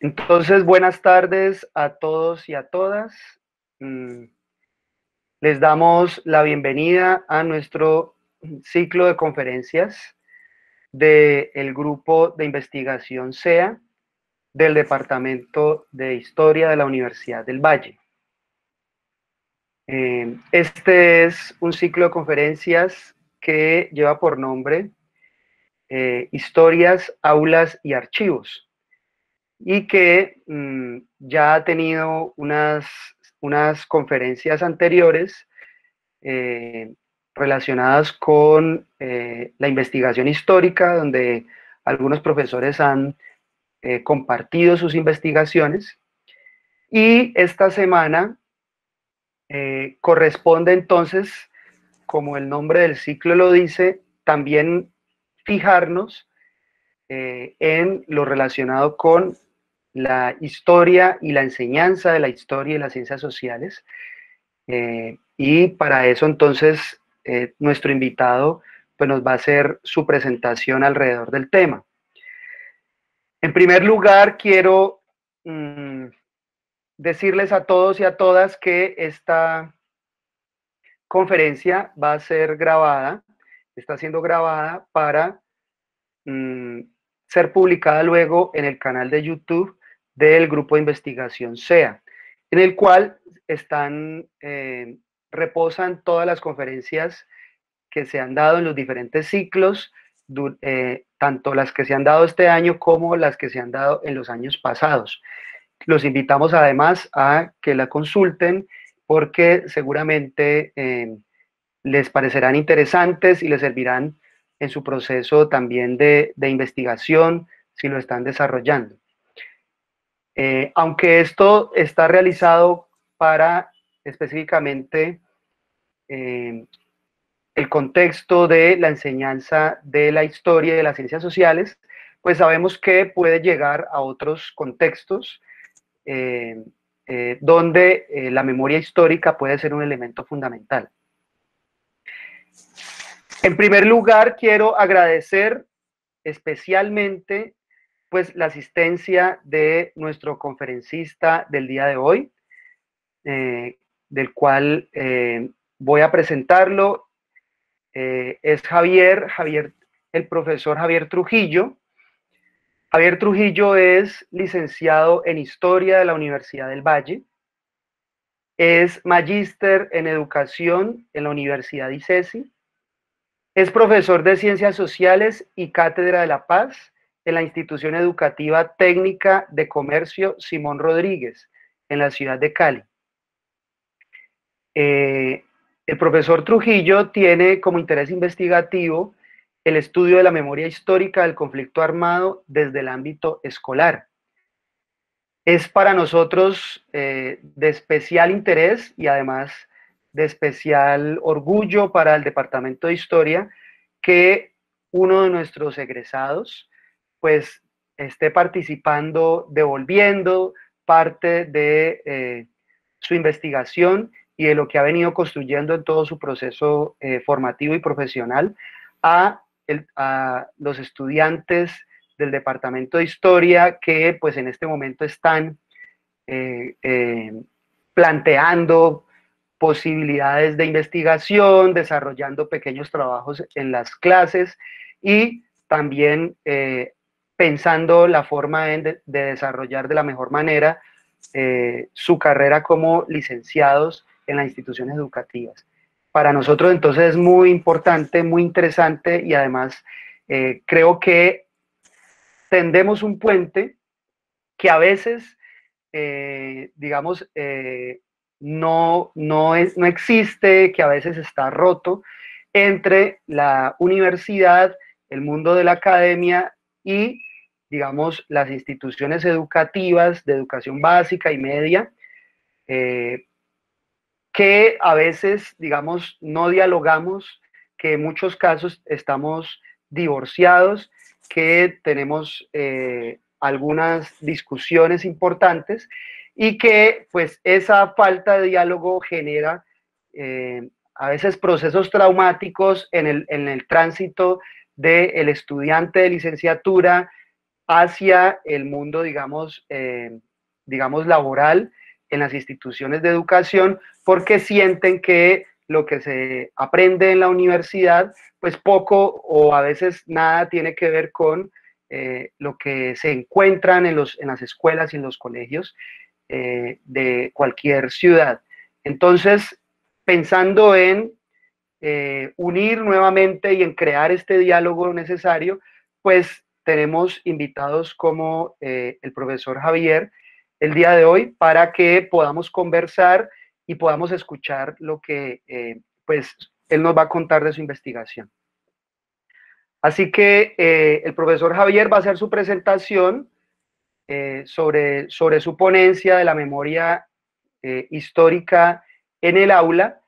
Entonces, buenas tardes a todos y a todas. Mm, Les damos la bienvenida a nuestro ciclo de conferencias del grupo de investigación SEA del Departamento de Historia de la Universidad del Valle. Este es un ciclo de conferencias que lleva por nombre Historias, Aulas y Archivos, y que ya ha tenido unas conferencias anteriores eh, relacionadas con la investigación histórica, donde algunos profesores han compartido sus investigaciones. Y esta semana corresponde entonces, como el nombre del ciclo lo dice, también fijarnos en lo relacionado con la historia y la enseñanza de la historia y las ciencias sociales. Y para eso entonces nuestro invitado pues, nos va a hacer su presentación alrededor del tema. En primer lugar, quiero decirles a todos y a todas que esta conferencia va a ser grabada, está siendo grabada para ser publicada luego en el canal de YouTube del grupo de investigación SEA, en el cual reposan todas las conferencias que se han dado en los diferentes ciclos, tanto las que se han dado este año como las que se han dado en los años pasados. Los invitamos además a que la consulten porque seguramente les parecerán interesantes y les servirán en su proceso también de investigación si lo están desarrollando. Aunque esto está realizado para específicamente el contexto de la enseñanza de la historia y de las ciencias sociales, pues sabemos que puede llegar a otros contextos donde la memoria histórica puede ser un elemento fundamental. En primer lugar, quiero agradecer especialmente pues, la asistencia de nuestro conferencista del día de hoy, del cual voy a presentarlo. Es Javier, el profesor Javier Trujillo. Javier Trujillo es licenciado en Historia de la Universidad del Valle, es magíster en Educación en la Universidad ICESI, es profesor de Ciencias Sociales y Cátedra de la Paz en la Institución Educativa Técnica de Comercio Simón Rodríguez, en la ciudad de Cali. El profesor Trujillo tiene como interés investigativo el estudio de la memoria histórica del conflicto armado desde el ámbito escolar. Es para nosotros de especial interés y además de especial orgullo para el Departamento de Historia que uno de nuestros egresados pues esté participando, devolviendo parte de su investigación y de lo que ha venido construyendo en todo su proceso formativo y profesional a los estudiantes del Departamento de Historia que pues en este momento están planteando posibilidades de investigación, desarrollando pequeños trabajos en las clases y también pensando la forma de desarrollar de la mejor manera su carrera como licenciados en las instituciones educativas. Para nosotros entonces es muy importante, muy interesante y además creo que tendemos un puente que a veces, digamos, no existe, que a veces está roto entre la universidad, el mundo de la academia y, digamos, las instituciones educativas de educación básica y media, que a veces, digamos, no dialogamos, que en muchos casos estamos divorciados, que tenemos algunas discusiones importantes y que pues esa falta de diálogo genera a veces procesos traumáticos en el tránsito del estudiante de licenciatura hacia el mundo, digamos, laboral en las instituciones de educación, porque sienten que lo que se aprende en la universidad, pues poco o a veces nada tiene que ver con lo que se encuentran en las escuelas y en los colegios de cualquier ciudad. Entonces, pensando en unir nuevamente y en crear este diálogo necesario, pues tenemos invitados como el profesor Javier el día de hoy para que podamos conversar y podamos escuchar lo que pues él nos va a contar de su investigación. Así que el profesor Javier va a hacer su presentación sobre su ponencia de la memoria histórica en el aula.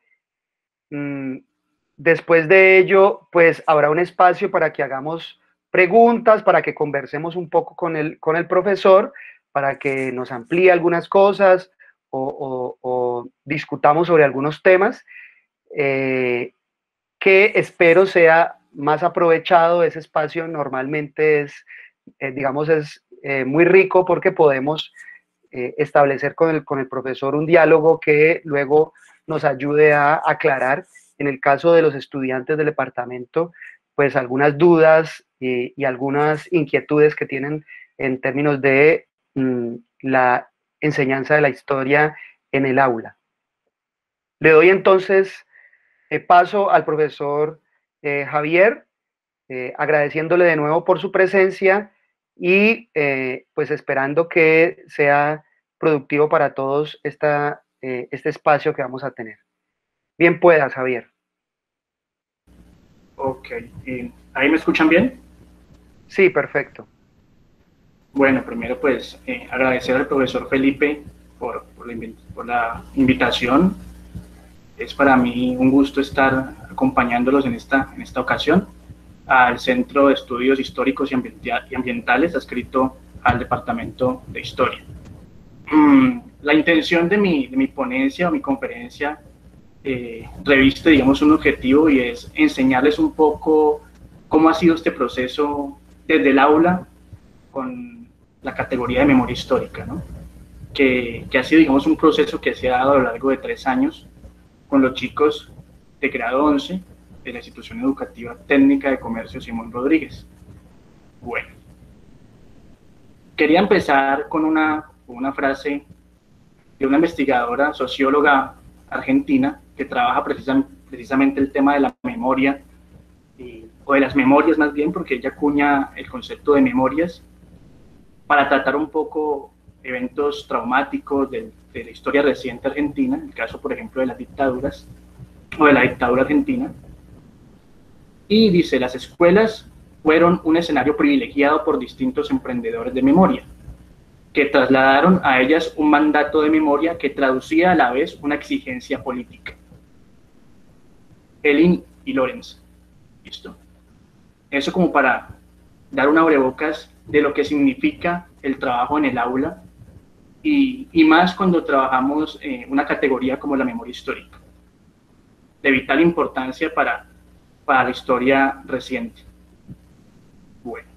Después de ello, pues habrá un espacio para que hagamos preguntas, para que conversemos un poco con el profesor, para que nos amplíe algunas cosas o discutamos sobre algunos temas que espero sea más aprovechado. Ese espacio normalmente es, digamos, es muy rico porque podemos establecer con el profesor un diálogo que luego nos ayude a aclarar, en el caso de los estudiantes del departamento, pues algunas dudas y algunas inquietudes que tienen en términos de la enseñanza de la historia en el aula. Le doy entonces paso al profesor Javier, agradeciéndole de nuevo por su presencia y pues esperando que sea productivo para todos este espacio que vamos a tener. Bien puedas, Javier. Ok, ¿ahí me escuchan bien? Sí, perfecto. Bueno, primero pues agradecer al profesor Felipe por la invitación. Es para mí un gusto estar acompañándolos en esta ocasión al Centro de Estudios Históricos y Ambientales, adscrito al Departamento de Historia. La intención de mi ponencia o mi conferencia reviste, digamos, un objetivo, y es enseñarles un poco cómo ha sido este proceso desde el aula con la categoría de memoria histórica, ¿no? que ha sido, digamos, un proceso que se ha dado a lo largo de 3 años con los chicos de grado 11 de la Institución Educativa Técnica de Comercio Simón Rodríguez. Bueno, quería empezar con una frase de una investigadora, socióloga argentina, que trabaja precisamente el tema de la memoria, o de las memorias más bien, porque ella acuña el concepto de memorias para tratar un poco eventos traumáticos de la historia reciente argentina, en el caso, por ejemplo, de las dictaduras, o de la dictadura argentina. Y dice: las escuelas fueron un escenario privilegiado por distintos emprendedores de memoria, que trasladaron a ellas un mandato de memoria que traducía a la vez una exigencia política. Elin y Lorenz. ¿Listo? Eso como para dar un abrebocas de lo que significa el trabajo en el aula, y más cuando trabajamos una categoría como la memoria histórica, de vital importancia para la historia reciente. Bueno.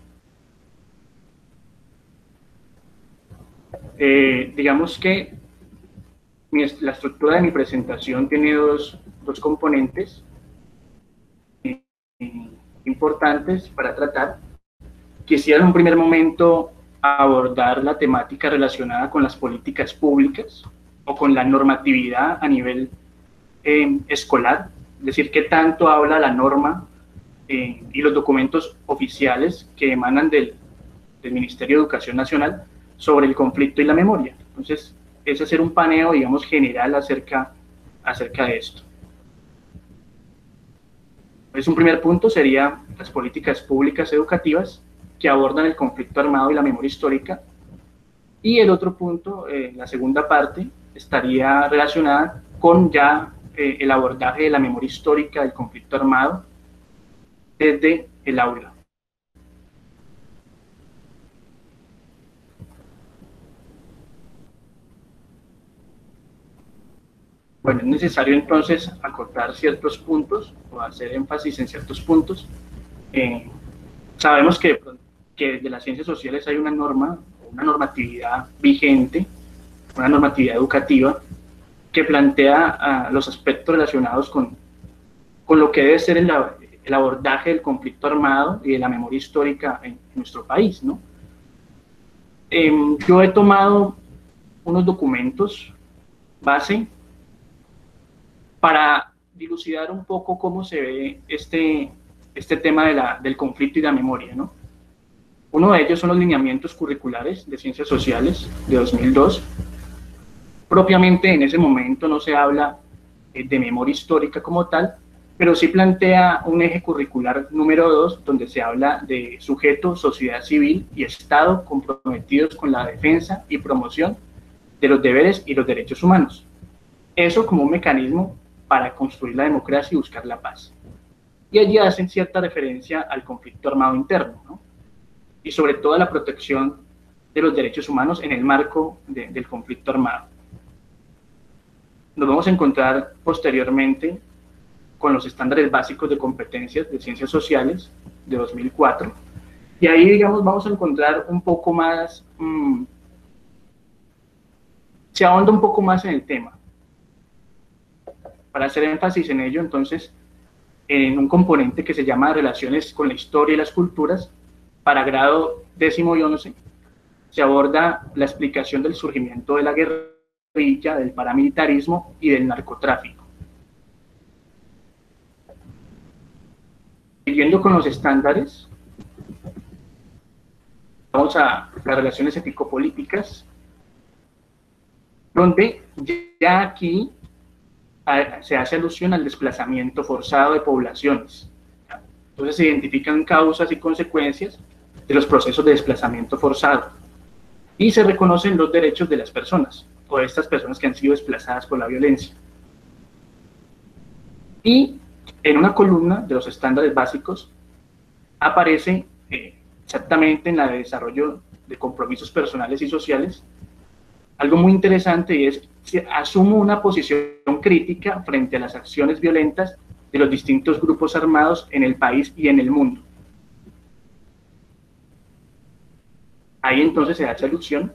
Digamos que la estructura de mi presentación tiene dos componentes importantes para tratar. Quisiera en un primer momento abordar la temática relacionada con las políticas públicas o con la normatividad a nivel escolar, es decir, qué tanto habla la norma y los documentos oficiales que emanan del Ministerio de Educación Nacional sobre el conflicto y la memoria. Entonces, es hacer un paneo, digamos, general acerca de esto. Pues un primer punto sería las políticas públicas educativas que abordan el conflicto armado y la memoria histórica. Y el otro punto, la segunda parte, estaría relacionada con ya el abordaje de la memoria histórica del conflicto armado desde el aula. Bueno, es necesario entonces acotar ciertos puntos o hacer énfasis en ciertos puntos. Sabemos que que desde las ciencias sociales hay una norma, una normatividad vigente, una normatividad educativa, que plantea los aspectos relacionados con lo que debe ser el abordaje del conflicto armado y de la memoria histórica en nuestro país, ¿no? Yo he tomado unos documentos base para dilucidar un poco cómo se ve este tema del conflicto y la memoria, ¿no? Uno de ellos son los lineamientos curriculares de Ciencias Sociales de 2002. Propiamente en ese momento no se habla de memoria histórica como tal, pero sí plantea un eje curricular número 2, donde se habla de sujeto, sociedad civil y Estado comprometidos con la defensa y promoción de los deberes y los derechos humanos. Eso como un mecanismo para construir la democracia y buscar la paz. Y allí hacen cierta referencia al conflicto armado interno, ¿no? Y sobre todo a la protección de los derechos humanos en el marco del conflicto armado. Nos vamos a encontrar posteriormente con los estándares básicos de competencias de ciencias sociales de 2004, y ahí, digamos, vamos a encontrar un poco más, se ahonda un poco más en el tema. Para hacer énfasis en ello, entonces, en un componente que se llama relaciones con la historia y las culturas, para grado 10º y 11, se aborda la explicación del surgimiento de la guerrilla, del paramilitarismo y del narcotráfico. Siguiendo con los estándares, vamos a las relaciones ético-políticas, donde ya aquí se hace alusión al desplazamiento forzado de poblaciones. Entonces se identifican causas y consecuencias de los procesos de desplazamiento forzado y se reconocen los derechos de las personas o de estas personas que han sido desplazadas por la violencia. Y en una columna de los estándares básicos aparece exactamente en la de desarrollo de compromisos personales y sociales algo muy interesante, y es que asumo una posición crítica frente a las acciones violentas de los distintos grupos armados en el país y en el mundo. Ahí entonces se hace alusión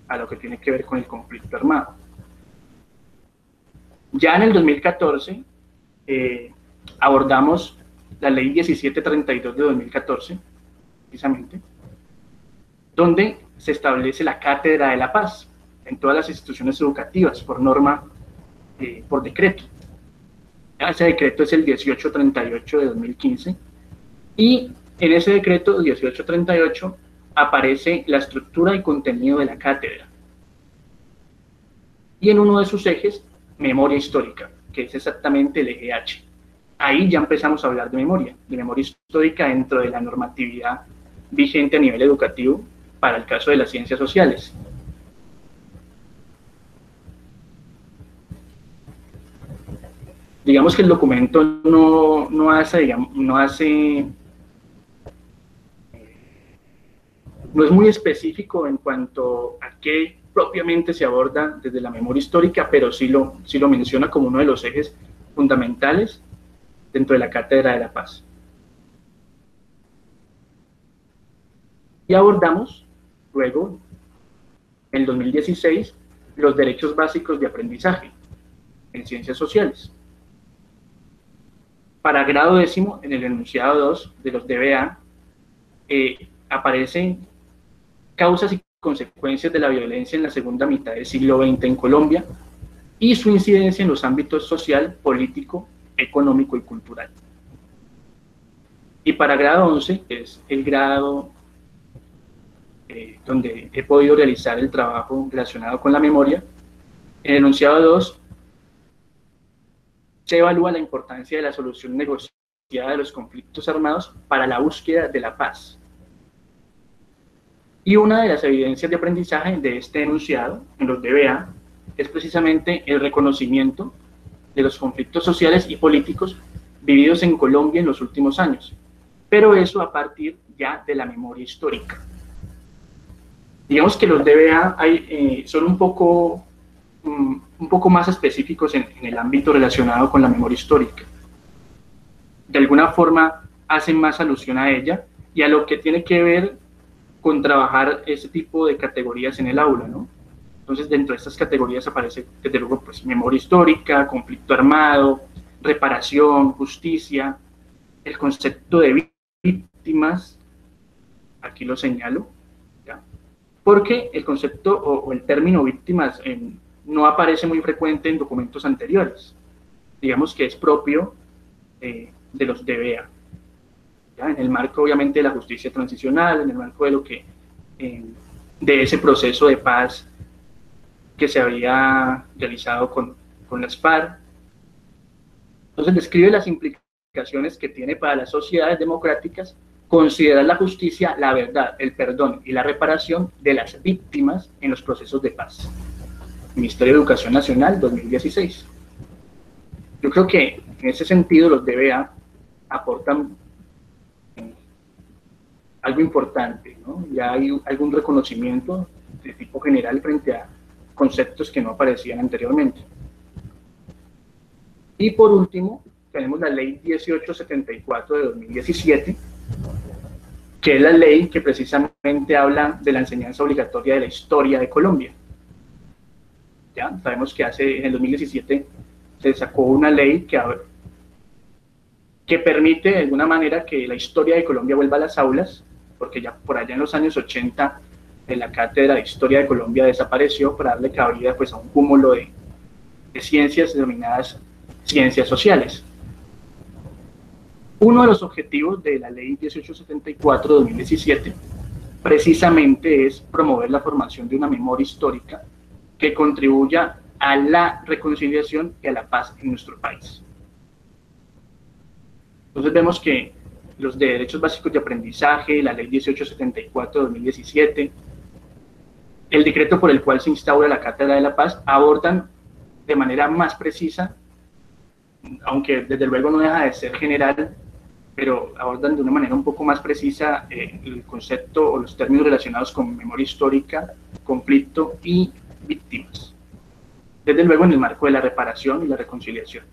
a lo que tiene que ver con el conflicto armado. Ya en el 2014 abordamos la ley 1732 de 2014, precisamente, donde se establece la Cátedra de la Paz en todas las instituciones educativas por norma, por decreto. Ese decreto es el 1838 de 2015, y en ese decreto 1838 aparece la estructura y contenido de la cátedra. Y en uno de sus ejes, memoria histórica, que es exactamente el eje H. Ahí ya empezamos a hablar de memoria histórica dentro de la normatividad vigente a nivel educativo para el caso de las ciencias sociales. Digamos que el documento no es muy específico en cuanto a qué propiamente se aborda desde la memoria histórica, pero sí lo menciona como uno de los ejes fundamentales dentro de la Cátedra de la Paz. Y abordamos luego, en el 2016, los derechos básicos de aprendizaje en ciencias sociales. Para grado 10º, en el enunciado 2 de los DBA, aparecen causas y consecuencias de la violencia en la segunda mitad del siglo XX en Colombia y su incidencia en los ámbitos social, político, económico y cultural. Y para grado 11, que es el grado donde he podido realizar el trabajo relacionado con la memoria, en el enunciado 2 se evalúa la importancia de la solución negociada de los conflictos armados para la búsqueda de la paz. Y una de las evidencias de aprendizaje de este enunciado en los DBA es precisamente el reconocimiento de los conflictos sociales y políticos vividos en Colombia en los últimos años, pero eso a partir ya de la memoria histórica. Digamos que los DBA son un poco más específicos en el ámbito relacionado con la memoria histórica. De alguna forma hacen más alusión a ella y a lo que tiene que ver con trabajar ese tipo de categorías en el aula, ¿no? Entonces, dentro de estas categorías aparece, desde luego, pues, memoria histórica, conflicto armado, reparación, justicia, el concepto de víctimas, aquí lo señalo, ¿ya? Porque el concepto o el término víctimas no aparece muy frecuente en documentos anteriores. Digamos que es propio de los DBA, ¿ya? En el marco, obviamente, de la justicia transicional, en el marco de lo que, de ese proceso de paz que se había realizado con las FARC. Entonces describe las implicaciones que tiene para las sociedades democráticas considerar la justicia, la verdad, el perdón y la reparación de las víctimas en los procesos de paz. Ministerio de Educación Nacional, 2016. Yo creo que en ese sentido los DBA aportan algo importante, ¿no? Ya hay algún reconocimiento de tipo general frente a conceptos que no aparecían anteriormente. Y por último, tenemos la ley 1874 de 2017, que es la ley que precisamente habla de la enseñanza obligatoria de la historia de Colombia. Ya sabemos que en el 2017 se sacó una ley que permite de alguna manera que la historia de Colombia vuelva a las aulas, porque ya por allá en los años 80 la cátedra de historia de Colombia desapareció para darle cabida, pues, a un cúmulo de ciencias denominadas ciencias sociales. Uno de los objetivos de la ley 1874 de 2017 precisamente es promover la formación de una memoria histórica que contribuya a la reconciliación y a la paz en nuestro país. Entonces vemos que los de derechos básicos de aprendizaje, la ley 1874 de 2017, el decreto por el cual se instaura la Cátedra de la Paz, abordan de manera más precisa, aunque desde luego no deja de ser general, pero abordan de una manera un poco más precisa el concepto o los términos relacionados con memoria histórica, conflicto y víctimas. Desde luego en el marco de la reparación y la reconciliación.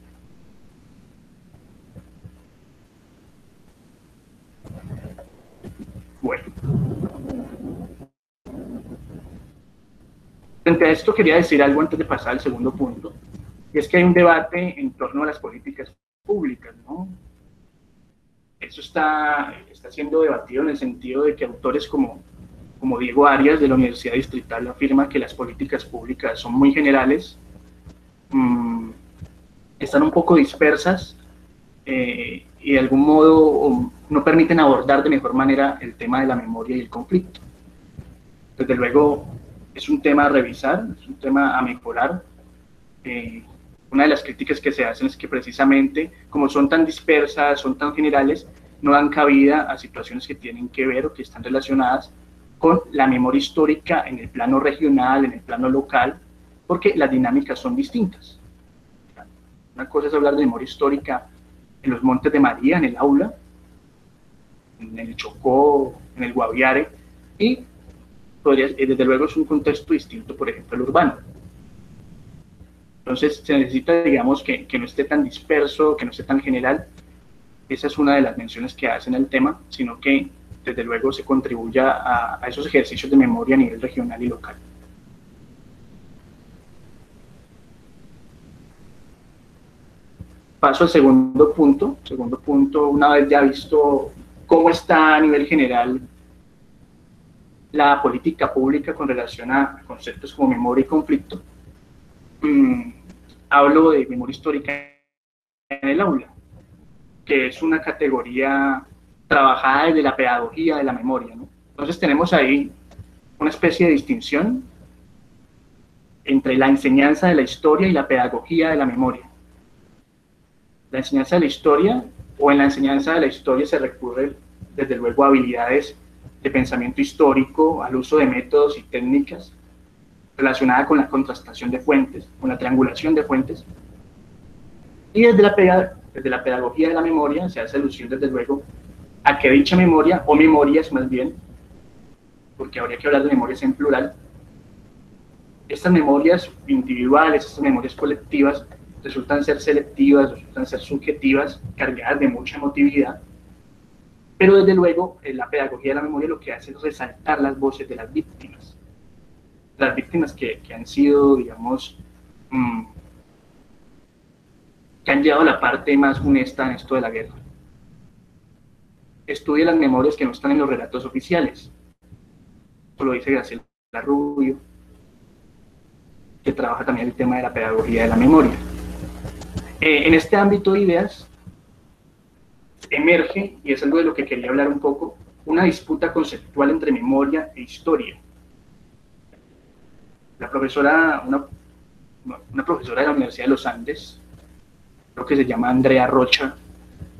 Bueno. Frente a esto quería decir algo antes de pasar al segundo punto, y es que hay un debate en torno a las políticas públicas, ¿no? Eso está siendo debatido en el sentido de que autores como Diego Arias de la Universidad Distrital afirma que las políticas públicas son muy generales, están un poco dispersas y de algún modo no permiten abordar de mejor manera el tema de la memoria y el conflicto. Desde luego es un tema a revisar, es un tema a mejorar. Una de las críticas que se hacen es que precisamente, como son tan dispersas, son tan generales, no dan cabida a situaciones que tienen que ver o que están relacionadas con la memoria histórica en el plano regional, en el plano local, porque las dinámicas son distintas. Una cosa es hablar de memoria histórica en los Montes de María, en el aula, en el Chocó, en el Guaviare, y desde luego es un contexto distinto, por ejemplo, el urbano. Entonces se necesita, digamos, que no esté tan disperso, que no esté tan general. Esa es una de las menciones que hacen al tema, sino que desde luego se contribuya a esos ejercicios de memoria a nivel regional y local. Paso al segundo punto. Segundo punto, una vez ya visto cómo está a nivel general la política pública con relación a conceptos como memoria y conflicto, hablo de memoria histórica en el aula, que es una categoría trabajada desde la pedagogía de la memoria, ¿no? Entonces tenemos ahí una especie de distinción entre la enseñanza de la historia y la pedagogía de la memoria. La enseñanza de la historia, o en la enseñanza de la historia se recurre desde luego a habilidades de pensamiento histórico, al uso de métodos y técnicas relacionadas con la contrastación de fuentes, con la triangulación de fuentes. Y desde la pedagogía de la memoria se hace alusión desde luego a que dicha memoria, o memorias más bien, porque habría que hablar de memorias en plural, estas memorias individuales, estas memorias colectivas, resultan ser selectivas, resultan ser subjetivas, cargadas de mucha emotividad, Pero desde luego, la pedagogía de la memoria lo que hace es resaltar las voces de las víctimas que han sido, digamos, que han llevado a la parte más funesta en esto de la guerra. Estudia las memorias que no están en los relatos oficiales. Eso lo dice Graciela Rubio, que trabaja también el tema de la pedagogía de la memoria. En este ámbito de ideas emerge, y es algo de lo que quería hablar un poco, una disputa conceptual entre memoria e historia. La profesora, una profesora de la Universidad de los Andes, creo que se llama Andrea Rocha,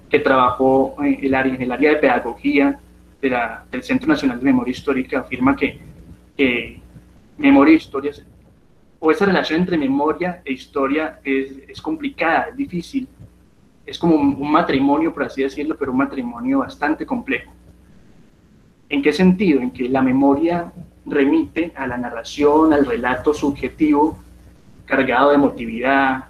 que trabajó en el área de pedagogía del Centro Nacional de Memoria Histórica, afirma que memoria e historia, o esa relación entre memoria e historia es complicada, es difícil, es como un matrimonio, por así decirlo, pero un matrimonio bastante complejo. ¿En qué sentido? En que la memoria remite a la narración, al relato subjetivo, cargado de emotividad,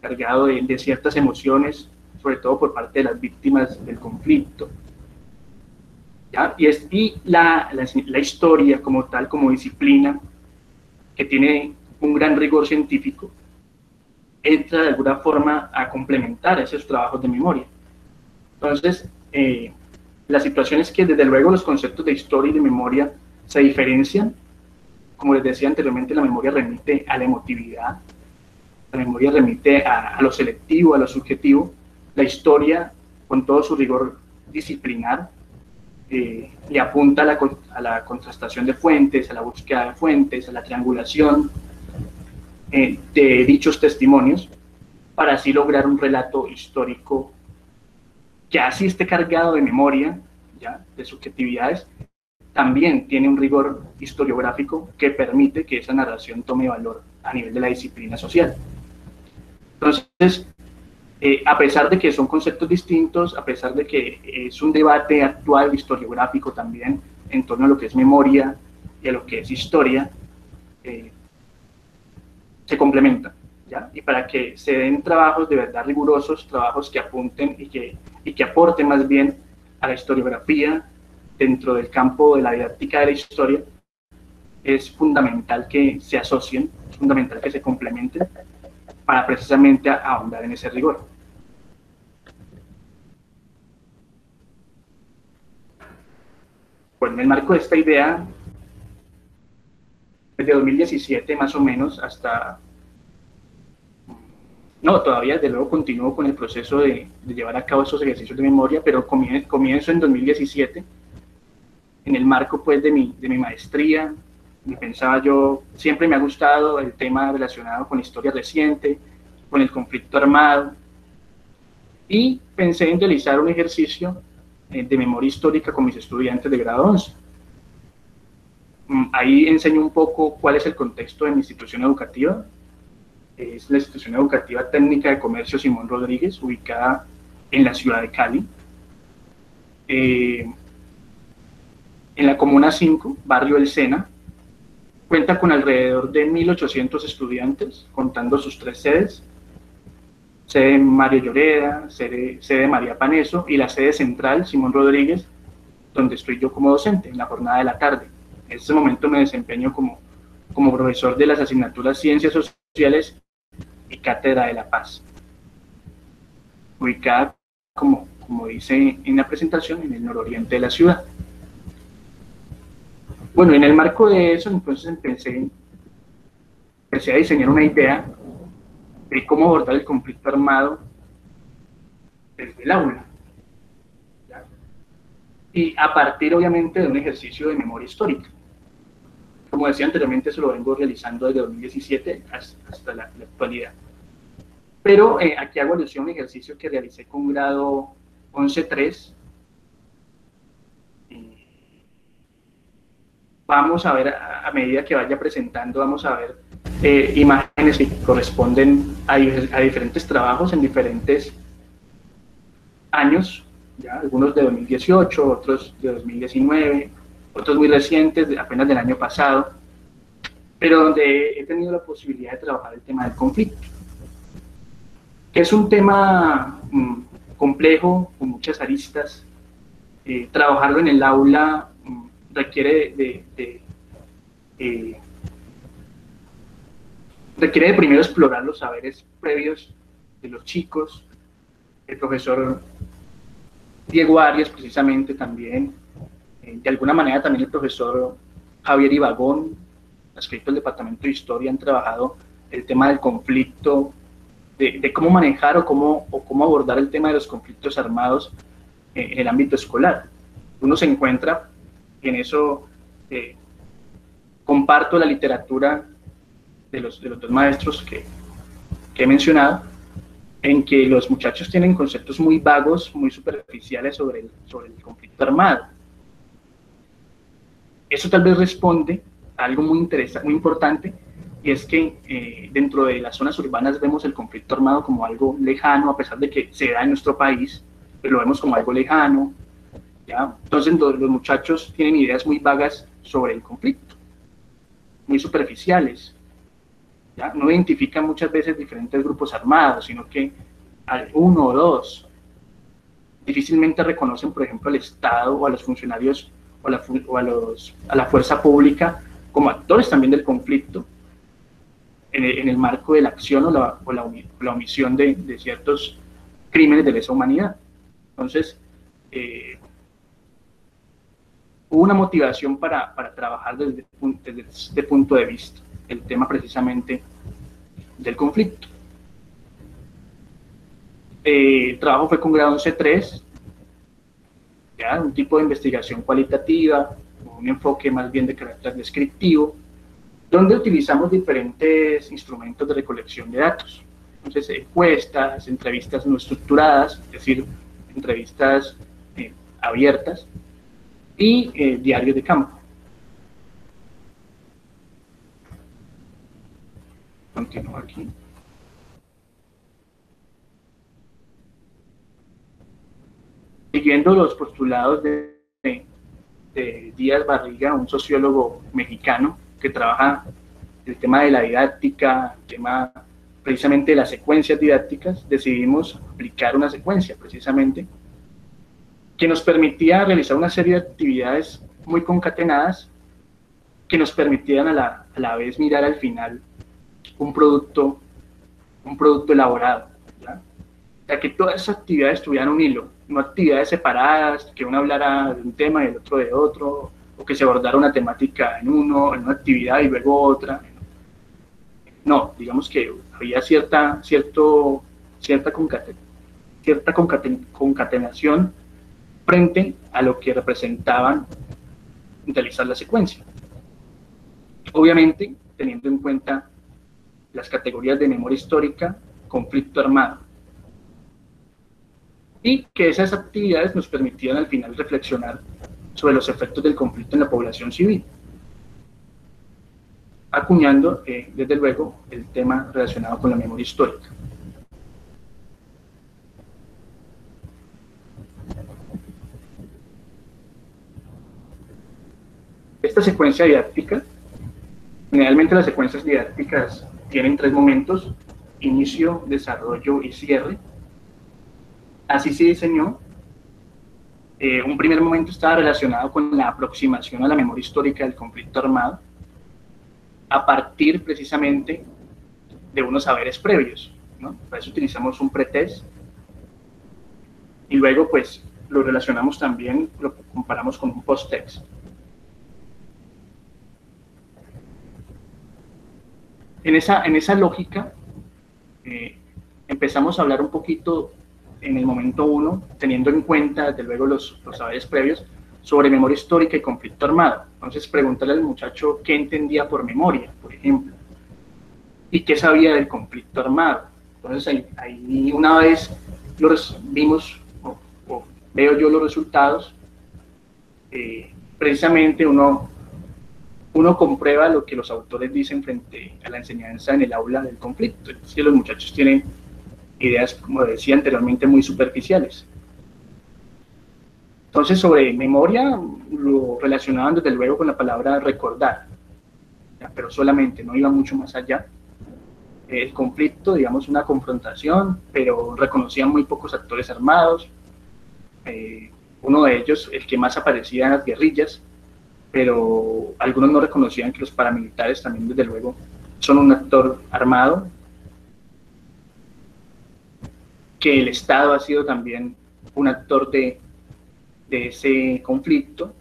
cargado de ciertas emociones, sobre todo por parte de las víctimas del conflicto. ¿Ya? Y la historia como tal, como disciplina, que tiene un gran rigor científico, entra de alguna forma a complementar esos trabajos de memoria. Entonces, la situación es que desde luego los conceptos de historia y de memoria se diferencian. Como les decía anteriormente, la memoria remite a la emotividad, la memoria remite a lo selectivo, a lo subjetivo. La historia, con todo su rigor disciplinar, le apunta a la contrastación de fuentes, a la búsqueda de fuentes, a la triangulación de dichos testimonios, para así lograr un relato histórico que así esté cargado de memoria, ¿ya?, de subjetividades, también tiene un rigor historiográfico que permite que esa narración tome valor a nivel de la disciplina social. Entonces, a pesar de que son conceptos distintos, a pesar de que es un debate actual historiográfico también en torno a lo que es memoria y a lo que es historia, se complementan, ¿ya? Y para que se den trabajos de verdad rigurosos, trabajos que apunten y que aporten más bien a la historiografía dentro del campo de la didáctica de la historia, es fundamental que se asocien, es fundamental que se complementen para precisamente ahondar en ese rigor. Bueno, en el marco de esta idea, desde 2017 más o menos hasta... No, todavía desde luego continúo con el proceso de llevar a cabo esos ejercicios de memoria, pero comienzo en 2017, en el marco pues de mi maestría. Y pensaba yo, siempre me ha gustado el tema relacionado con la historia reciente, con el conflicto armado, y pensé en realizar un ejercicio de memoria histórica con mis estudiantes de grado 11. Ahí enseño un poco cuál es el contexto de mi institución educativa. Es la Institución Educativa Técnica de Comercio Simón Rodríguez, ubicada en la ciudad de Cali, en la Comuna 5, barrio El Sena. Cuenta con alrededor de 1.800 estudiantes, contando sus 3 sedes: sede Mario Lloreda, sede María Paneso, y la sede central, Simón Rodríguez, donde estoy yo como docente en la jornada de la tarde. En este momento me desempeño como profesor de las asignaturas Ciencias Sociales y Cátedra de la Paz, ubicada, como dice en la presentación, en el nororiente de la ciudad. Bueno, en el marco de eso, entonces empecé a diseñar una idea de cómo abordar el conflicto armado desde el aula, ¿ya? Y a partir, obviamente, de un ejercicio de memoria histórica. Como decía anteriormente, eso lo vengo realizando desde 2017 hasta la actualidad. Pero aquí hago alusión a un ejercicio que realicé con grado 11-3. Vamos a ver, a medida que vaya presentando, vamos a ver imágenes que corresponden a diferentes trabajos en diferentes años, ¿ya? Algunos de 2018, otros de 2019, otros muy recientes, apenas del año pasado, pero donde he tenido la posibilidad de trabajar el tema del conflicto. Es un tema complejo, con muchas aristas, trabajarlo en el aula requiere requiere de primero explorar los saberes previos de los chicos. El profesor Diego Arias, precisamente, también, de alguna manera también el profesor Javier Ibagón, adscrito al Departamento de Historia, han trabajado el tema del conflicto, de cómo manejar o cómo abordar el tema de los conflictos armados en el ámbito escolar. Uno se encuentra, y en eso comparto la literatura de los dos maestros que he mencionado, en que los muchachos tienen conceptos muy vagos, muy superficiales sobre el conflicto armado. Eso tal vez responde a algo muy interesante, muy importante, y es que dentro de las zonas urbanas vemos el conflicto armado como algo lejano, a pesar de que se da en nuestro país, pero lo vemos como algo lejano, ¿ya? Entonces los muchachos tienen ideas muy vagas sobre el conflicto, muy superficiales, ¿ya? No identifican muchas veces diferentes grupos armados, sino que uno o dos. Difícilmente reconocen, por ejemplo, al Estado o a los funcionarios o a la fuerza pública como actores también del conflicto en el marco de la acción o la omisión de ciertos crímenes de lesa humanidad. Entonces, hubo una motivación para trabajar desde este punto de vista, el tema precisamente del conflicto. El trabajo fue con grado 11.3, ¿ya? Un tipo de investigación cualitativa, un enfoque más bien de carácter descriptivo, donde utilizamos diferentes instrumentos de recolección de datos. Entonces, encuestas, entrevistas no estructuradas, es decir, entrevistas abiertas, y diarios de campo. Continúo aquí. Siguiendo los postulados de Díaz Barriga, un sociólogo mexicano que trabaja el tema de la didáctica, el tema precisamente de las secuencias didácticas, decidimos aplicar una secuencia precisamente que nos permitía realizar una serie de actividades muy concatenadas que nos permitieran a la vez mirar al final un producto elaborado, ¿ya? O sea, que todas esas actividades tuvieran un hilo, no actividades separadas, que uno hablara de un tema y el otro de otro, o que se abordara una temática en una actividad y luego otra. No, digamos que había cierta concatenación frente a lo que representaban realizar la secuencia. Obviamente, teniendo en cuenta las categorías de memoria histórica, conflicto armado, y que esas actividades nos permitieran al final reflexionar sobre los efectos del conflicto en la población civil, acuñando, desde luego, el tema relacionado con la memoria histórica. Esta secuencia didáctica, generalmente las secuencias didácticas tienen 3 momentos: inicio, desarrollo y cierre. Así se diseñó. Un primer momento estaba relacionado con la aproximación a la memoria histórica del conflicto armado, a partir precisamente de unos saberes previos, ¿no? Para eso utilizamos un pretest, y luego pues lo relacionamos también, lo comparamos con un post-text. En esa lógica, empezamos a hablar un poquito en el momento 1, teniendo en cuenta, desde luego, los saberes previos, sobre memoria histórica y conflicto armado. Entonces, preguntarle al muchacho qué entendía por memoria, por ejemplo, y qué sabía del conflicto armado. Entonces, ahí una vez vimos, o veo yo los resultados, precisamente uno comprueba lo que los autores dicen frente a la enseñanza en el aula del conflicto. Es que los muchachos tienen ideas, como decía anteriormente, muy superficiales. Entonces, sobre memoria, lo relacionaban desde luego con la palabra recordar, ¿ya? Pero solamente, no iba mucho más allá. El conflicto, digamos, una confrontación, pero reconocían muy pocos actores armados, uno de ellos, el que más aparecía en las guerrillas, pero algunos no reconocían que los paramilitares también, desde luego, son un actor armado, que el Estado ha sido también un actor de ese conflicto,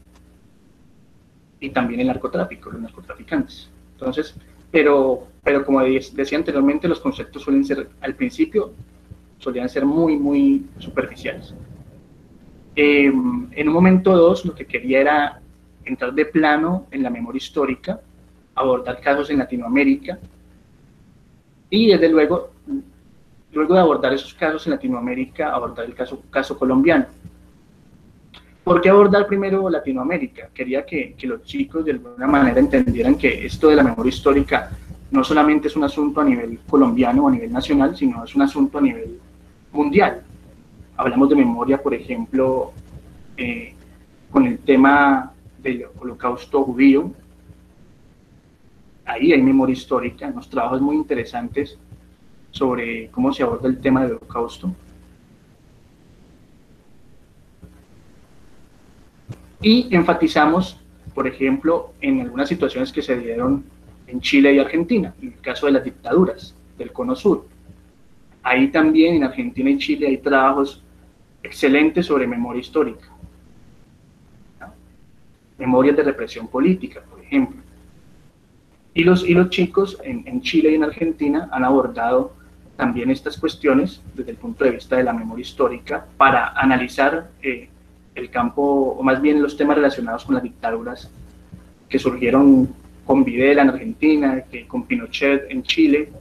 y también el narcotráfico, los narcotraficantes. Entonces, pero como decía anteriormente, los conceptos suelen ser, al principio, solían ser muy superficiales. En un momento 2, lo que quería era entrar de plano en la memoria histórica, abordar casos en Latinoamérica, y desde luego de abordar esos casos en Latinoamérica, abordar el caso colombiano. ¿Por qué abordar primero Latinoamérica? Quería que los chicos de alguna manera entendieran que esto de la memoria histórica no solamente es un asunto a nivel colombiano o a nivel nacional, sino es un asunto a nivel mundial. Hablamos de memoria, por ejemplo, con el tema del Holocausto judío. Ahí hay memoria histórica, unos trabajos muy interesantes sobre cómo se aborda el tema del Holocausto. Y enfatizamos, por ejemplo, en algunas situaciones que se dieron en Chile y Argentina, en el caso de las dictaduras del Cono Sur. Ahí también en Argentina y Chile hay trabajos excelentes sobre memoria histórica, ¿no? Memorias de represión política, por ejemplo. Y los chicos en Chile y en Argentina han abordado también estas cuestiones desde el punto de vista de la memoria histórica para analizar el campo, o más bien los temas relacionados con las dictaduras que surgieron con Videla en Argentina, con Pinochet en Chile,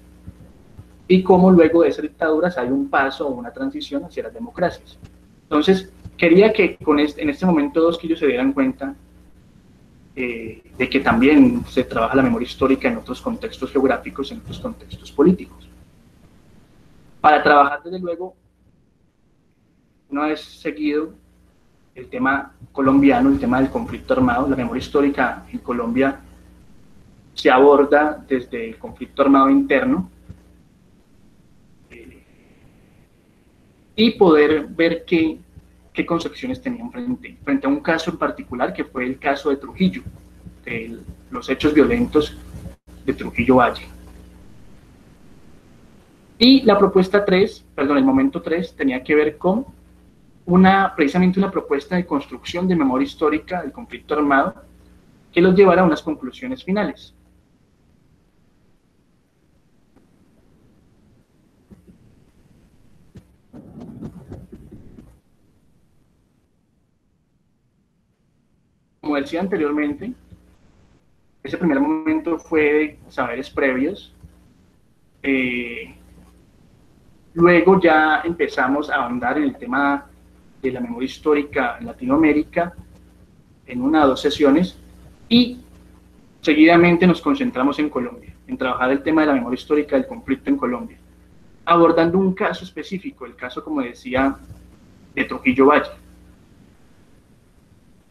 y cómo luego de esas dictaduras hay un paso o una transición hacia las democracias. Entonces, quería que en este momento 2 que ellos se dieran cuenta de que también se trabaja la memoria histórica en otros contextos geográficos, en otros contextos políticos. Para trabajar, desde luego, una vez seguido el tema colombiano, el tema del conflicto armado, la memoria histórica en Colombia se aborda desde el conflicto armado interno, y poder ver qué concepciones tenían frente a un caso en particular, que fue el caso de Trujillo, de los hechos violentos de Trujillo Valle. Y la propuesta 3, perdón, el momento 3 tenía que ver con precisamente una propuesta de construcción de memoria histórica del conflicto armado que los llevara a unas conclusiones finales. Como decía anteriormente, ese primer momento fue de saberes previos. Luego ya empezamos a ahondar en el tema de la memoria histórica en Latinoamérica en 1 o 2 sesiones, y seguidamente nos concentramos en Colombia, en trabajar el tema de la memoria histórica del conflicto en Colombia, abordando un caso específico, el caso, como decía, de Trujillo Valle.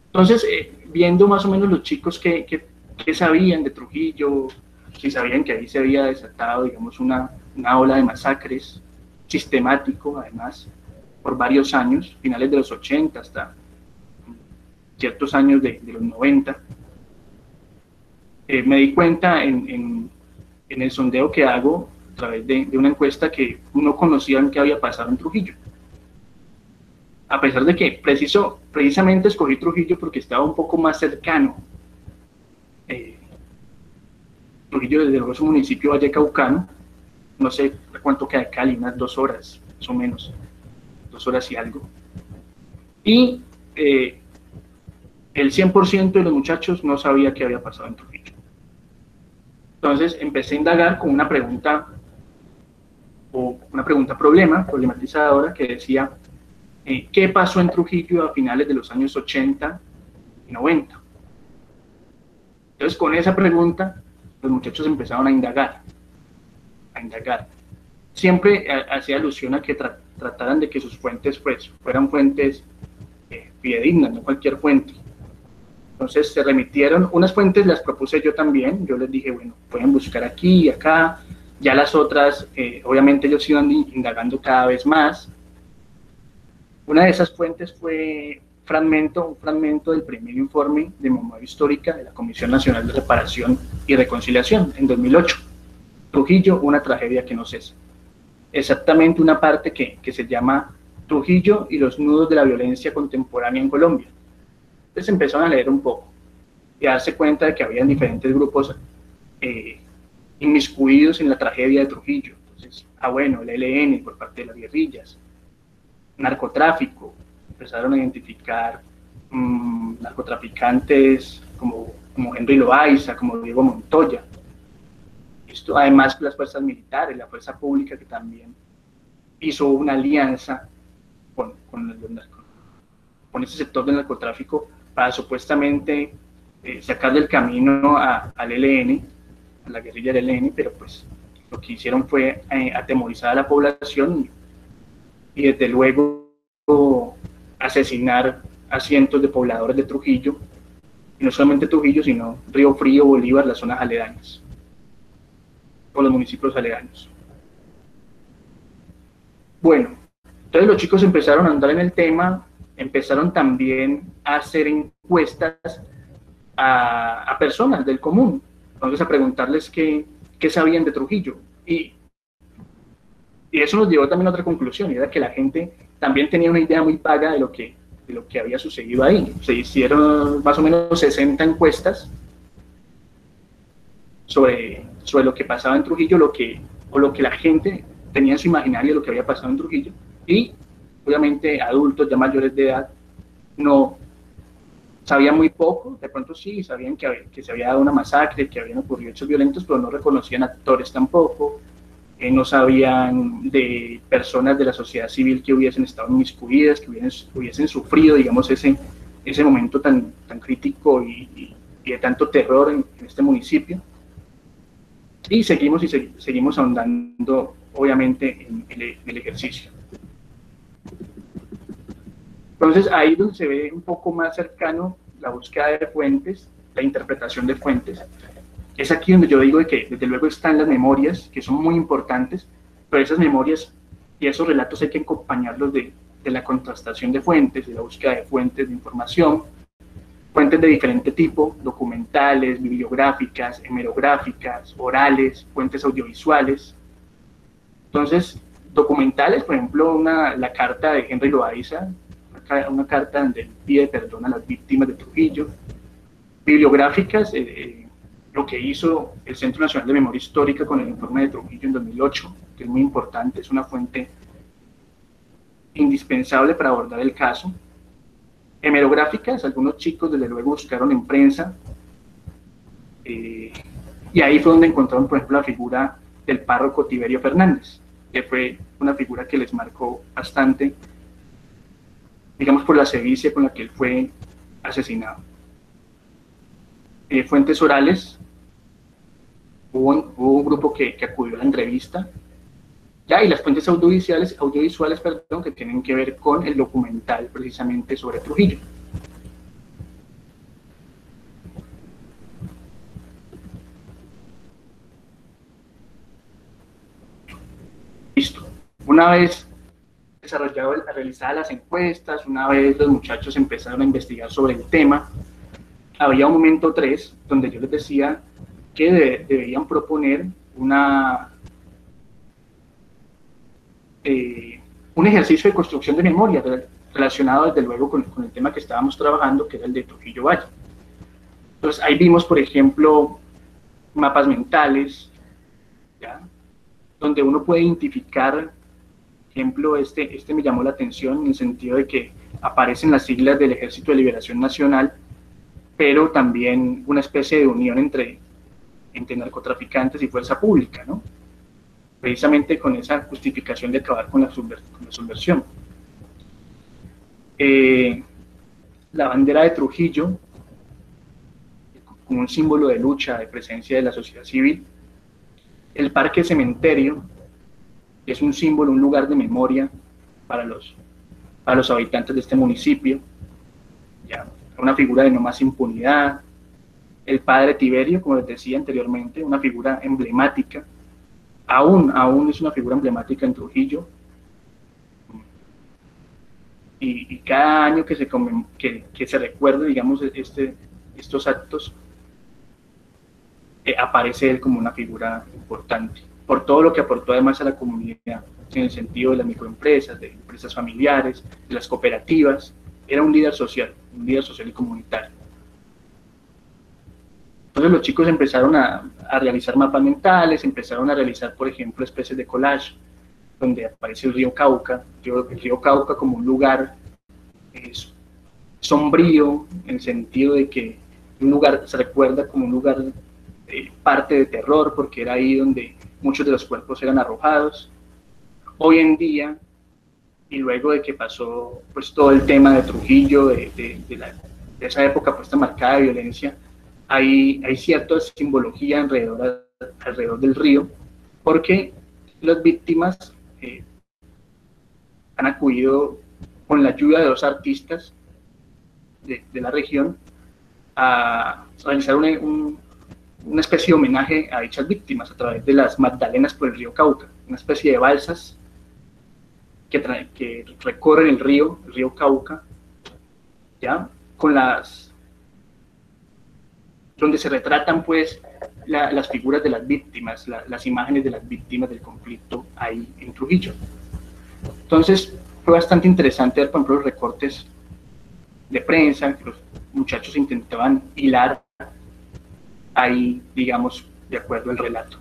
Entonces, viendo más o menos los chicos que sabían de Trujillo, si sabían que ahí se había desatado, digamos, una ola de masacres sistemático, además, por varios años, finales de los 80 hasta ciertos años de los 90, me di cuenta en el sondeo que hago a través de una encuesta que no conocían qué había pasado en Trujillo. A pesar de que precisamente escogí Trujillo porque estaba un poco más cercano. Trujillo, desde luego, es un municipio vallecaucano, no sé cuánto queda de Cali, unas 2 horas, más o menos, 2 horas y algo. Y el 100% de los muchachos no sabía qué había pasado en Trujillo. Entonces empecé a indagar con una pregunta problematizadora, que decía, ¿qué pasó en Trujillo a finales de los años 80 y 90? Entonces, con esa pregunta, los muchachos empezaron a indagar. Siempre hacía alusión a que trataran de que sus fuentes fueran fuentes fidedignas, no cualquier fuente. Entonces se remitieron, unas fuentes las propuse yo también, yo les dije, bueno, pueden buscar aquí y acá, ya las otras, obviamente ellos iban indagando cada vez más. Una de esas fuentes fue un fragmento del primer informe de memoria histórica de la Comisión Nacional de Reparación y Reconciliación en 2008. Trujillo, una tragedia que no cesa. Exactamente una parte que se llama Trujillo y los nudos de la violencia contemporánea en Colombia. Entonces empezaron a leer un poco y a darse cuenta de que habían diferentes grupos inmiscuidos en la tragedia de Trujillo. Entonces, bueno, el ELN por parte de las guerrillas, narcotráfico, empezaron a identificar narcotraficantes como Henry Loaiza, como Diego Montoya. Esto además las fuerzas militares, la fuerza pública que también hizo una alianza con ese sector del narcotráfico para supuestamente sacar del camino al ELN, a la guerrilla del ELN, pero pues lo que hicieron fue atemorizar a la población y desde luego asesinar a cientos de pobladores de Trujillo, y no solamente Trujillo, sino Río Frío, Bolívar, las zonas aledañas, o los municipios aledaños. Bueno, entonces los chicos empezaron a andar en el tema, empezaron también a hacer encuestas a personas del común, entonces a preguntarles qué sabían de Trujillo, y eso nos llevó también a otra conclusión, y era que la gente también tenía una idea muy vaga de lo que había sucedido ahí. Se hicieron más o menos 60 encuestas sobre lo que pasaba en Trujillo, lo que la gente tenía en su imaginario de lo que había pasado en Trujillo, y obviamente adultos ya mayores de edad no sabían muy poco, de pronto sí, sabían que se había dado una masacre, que habían ocurrido hechos violentos, pero no reconocían actores tampoco, no sabían de personas de la sociedad civil que hubiesen estado inmiscuidas, que hubiesen sufrido, digamos, ese momento tan crítico y de tanto terror en este municipio. Y seguimos ahondando, obviamente, en el ejercicio. Entonces, ahí es donde se ve un poco más cercano la búsqueda de fuentes, la interpretación de fuentes. Es aquí donde yo digo que, desde luego, están las memorias, que son muy importantes, pero esas memorias y esos relatos hay que acompañarlos de la contrastación de fuentes, de la búsqueda de fuentes de información, fuentes de diferente tipo, documentales, bibliográficas, hemerográficas, orales, fuentes audiovisuales. Entonces, documentales, por ejemplo, la carta de Henry Loaiza, una carta donde él pide perdón a las víctimas de Trujillo. Bibliográficas, lo que hizo el Centro Nacional de Memoria Histórica con el informe de Trujillo en 2008, que es muy importante, es una fuente indispensable para abordar el caso. Hemerográficas, algunos chicos desde luego buscaron en prensa, y ahí fue donde encontraron, por ejemplo, la figura del párroco Tiberio Fernández, que fue una figura que les marcó bastante, digamos, por la sevicia con la que él fue asesinado. Fuentes orales, hubo un grupo que acudió a la entrevista, y las fuentes audiovisuales, que tienen que ver con el documental precisamente sobre Trujillo. Listo. Una vez realizadas las encuestas, una vez los muchachos empezaron a investigar sobre el tema, había un momento 3 donde yo les decía que deberían proponer un ejercicio de construcción de memoria relacionado desde luego con el tema que estábamos trabajando, que era el de Trujillo Valle. Entonces ahí vimos, por ejemplo, mapas mentales, ¿ya?, donde uno puede identificar, por ejemplo, este me llamó la atención en el sentido de que aparecen las siglas del Ejército de Liberación Nacional, pero también una especie de unión entre narcotraficantes y fuerza pública, ¿no?, precisamente con esa justificación de acabar con la subversión. La bandera de Trujillo, como un símbolo de lucha, de presencia de la sociedad civil. El parque cementerio es un símbolo, un lugar de memoria para los habitantes de este municipio, ya, una figura de no más impunidad. El padre Tiberio, como les decía anteriormente, una figura emblemática, aún es una figura emblemática en Trujillo. y cada año que se recuerde, digamos, estos actos, aparece él como una figura importante, por todo lo que aportó además a la comunidad, en el sentido de las microempresas, de empresas familiares, de las cooperativas. Era un líder social y comunitario. Entonces los chicos empezaron a realizar mapas mentales, empezaron a realizar, por ejemplo, especies de collage, donde aparece el río Cauca, el río Cauca como un lugar sombrío, en el sentido de que un lugar se recuerda como un lugar parte de terror, porque era ahí donde muchos de los cuerpos eran arrojados. Hoy en día, y luego de que pasó pues todo el tema de Trujillo, de esa época pues tan marcada de violencia, hay cierta simbología alrededor del río, porque las víctimas han acudido con la ayuda de dos artistas de la región a realizar una especie de homenaje a dichas víctimas a través de las Magdalenas por el río Cauca, una especie de balsas que recorren el río Cauca, ¿ya? Donde se retratan pues las figuras de las víctimas, las imágenes de las víctimas del conflicto ahí en Trujillo. Entonces fue bastante interesante ver, por ejemplo, los recortes de prensa, que los muchachos intentaban hilar ahí, digamos, de acuerdo al relato.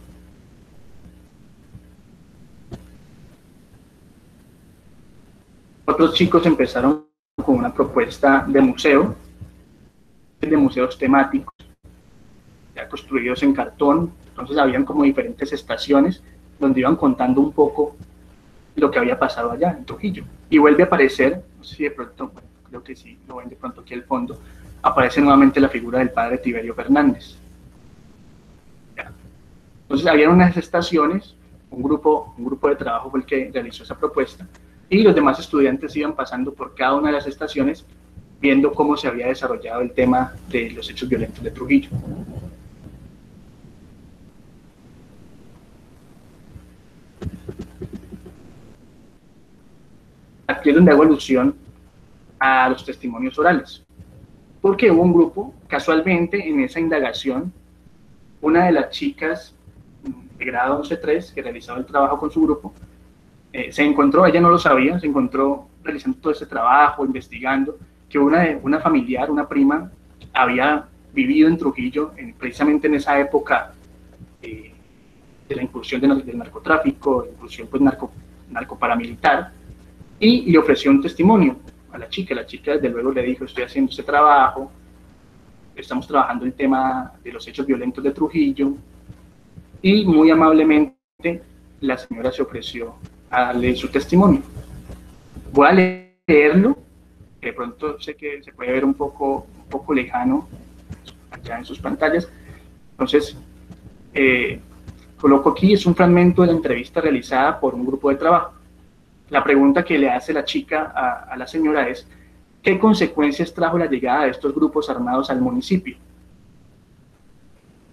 Otros chicos empezaron con una propuesta de museos temáticos, ya construidos en cartón. Entonces habían como diferentes estaciones donde iban contando un poco lo que había pasado allá en Trujillo. Y vuelve a aparecer, no sé si de pronto, bueno, creo que sí, lo ven de pronto aquí al fondo, aparece nuevamente la figura del padre Tiberio Fernández. Ya. Entonces habían unas estaciones, un grupo de trabajo fue el que realizó esa propuesta, y los demás estudiantes iban pasando por cada una de las estaciones viendo cómo se había desarrollado el tema de los hechos violentos de Trujillo. Aquí es donde hago alusión a los testimonios orales, porque hubo un grupo, casualmente en esa indagación, una de las chicas de grado 11-3 que realizaba el trabajo con su grupo, se encontró, ella no lo sabía, se encontró realizando todo ese trabajo, investigando, que una familiar, una prima, había vivido en Trujillo, precisamente en esa época de la incursión del narcotráfico, incursión pues narcoparamilitar, y le ofreció un testimonio a la chica desde luego le dijo, estoy haciendo este trabajo, estamos trabajando el tema de los hechos violentos de Trujillo, y muy amablemente la señora se ofreció a leer su testimonio. Voy a leerlo, que de pronto sé que se puede ver un poco lejano allá en sus pantallas. Entonces, coloco aquí, es un fragmento de la entrevista realizada por un grupo de trabajo. La pregunta que le hace la chica a la señora es, ¿qué consecuencias trajo la llegada de estos grupos armados al municipio?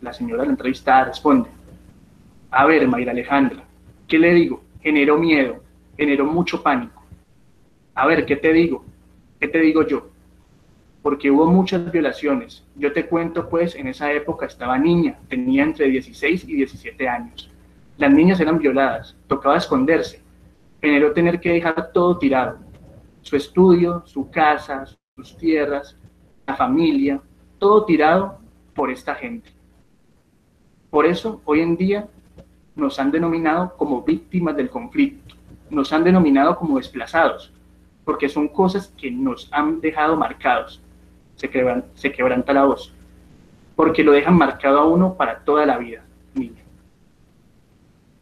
La señora, la entrevistada, responde, a ver, Mayra Alejandra, ¿qué le digo? Generó miedo, generó mucho pánico. A ver, ¿qué te digo? ¿Qué te digo yo? Porque hubo muchas violaciones. Yo te cuento, pues, en esa época estaba niña, tenía entre 16 y 17 años. Las niñas eran violadas, tocaba esconderse. Generó tener que dejar todo tirado. Su estudio, su casa, sus tierras, la familia, todo tirado por esta gente. Por eso, hoy en día, nos han denominado como víctimas del conflicto, nos han denominado como desplazados, porque son cosas que nos han dejado marcados. Se quebranta la voz, porque lo dejan marcado a uno para toda la vida, niño.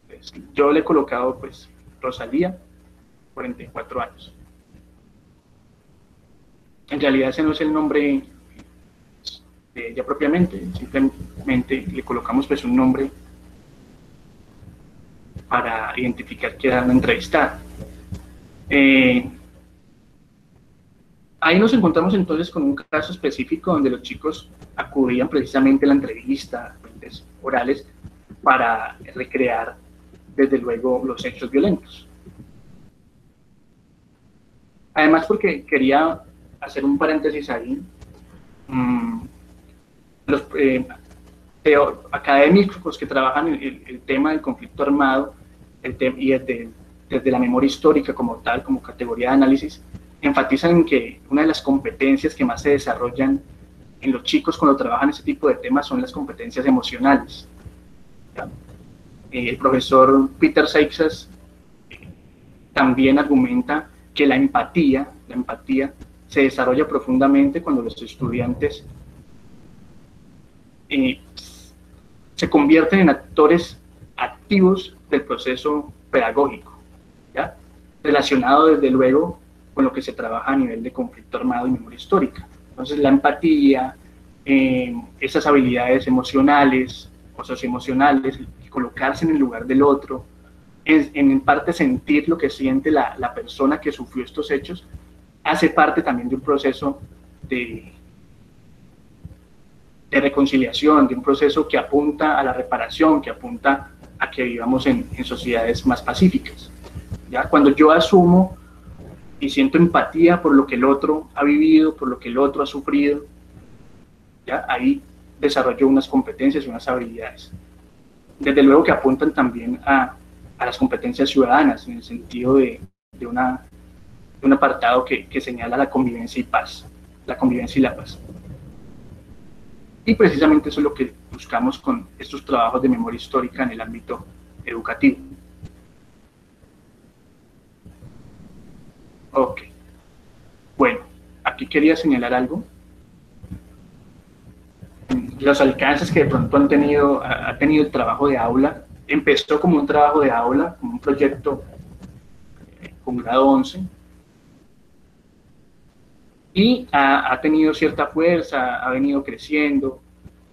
Pues, yo le he colocado, pues, Rosalía, 44 años. En realidad ese no es el nombre de ella propiamente, simplemente le colocamos pues un nombre para identificar que era una entrevistada. Ahí nos encontramos entonces con un caso específico donde los chicos acudían precisamente a la entrevista, orales, para recrear desde luego los hechos violentos. Además, porque quería hacer un paréntesis ahí. Los académicos que trabajan el tema del conflicto armado y desde la memoria histórica como tal, como categoría de análisis, enfatizan en que una de las competencias que más se desarrollan en los chicos cuando trabajan ese tipo de temas son las competencias emocionales. El profesor Peter Seixas también argumenta que la empatía se desarrolla profundamente cuando los estudiantes se convierten en actores activos del proceso pedagógico, ¿ya? Relacionado desde luego con lo que se trabaja a nivel de conflicto armado y memoria histórica. Entonces la empatía, esas habilidades emocionales o socioemocionales, colocarse en el lugar del otro, en parte sentir lo que siente la persona que sufrió estos hechos, hace parte también de un proceso de reconciliación, de un proceso que apunta a la reparación, que apunta a que vivamos en sociedades más pacíficas. ¿Ya? Cuando yo asumo y siento empatía por lo que el otro ha vivido, por lo que el otro ha sufrido, ¿ya? Ahí desarrollo unas competencias y unas habilidades. Desde luego que apuntan también a las competencias ciudadanas, en el sentido de un apartado que señala la convivencia y paz, la convivencia y la paz. Y precisamente eso es lo que buscamos con estos trabajos de memoria histórica en el ámbito educativo. Ok. Bueno, aquí quería señalar algo. Los alcances que de pronto ha tenido el trabajo de aula. Empezó como un trabajo de aula, como un proyecto con grado 11. Y ha tenido cierta fuerza, ha venido creciendo.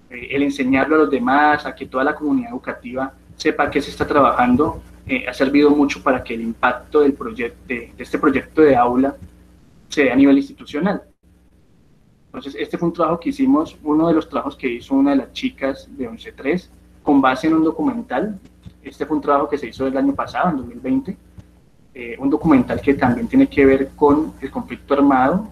El enseñarlo a los demás, a que toda la comunidad educativa sepa que se está trabajando, ha servido mucho para que el impacto de este proyecto de aula se dé a nivel institucional. Entonces, este fue un trabajo que hicimos, uno de los trabajos que hizo una de las chicas de 11.3, con base en un documental. Este fue un trabajo que se hizo el año pasado, en 2020, un documental que también tiene que ver con el conflicto armado,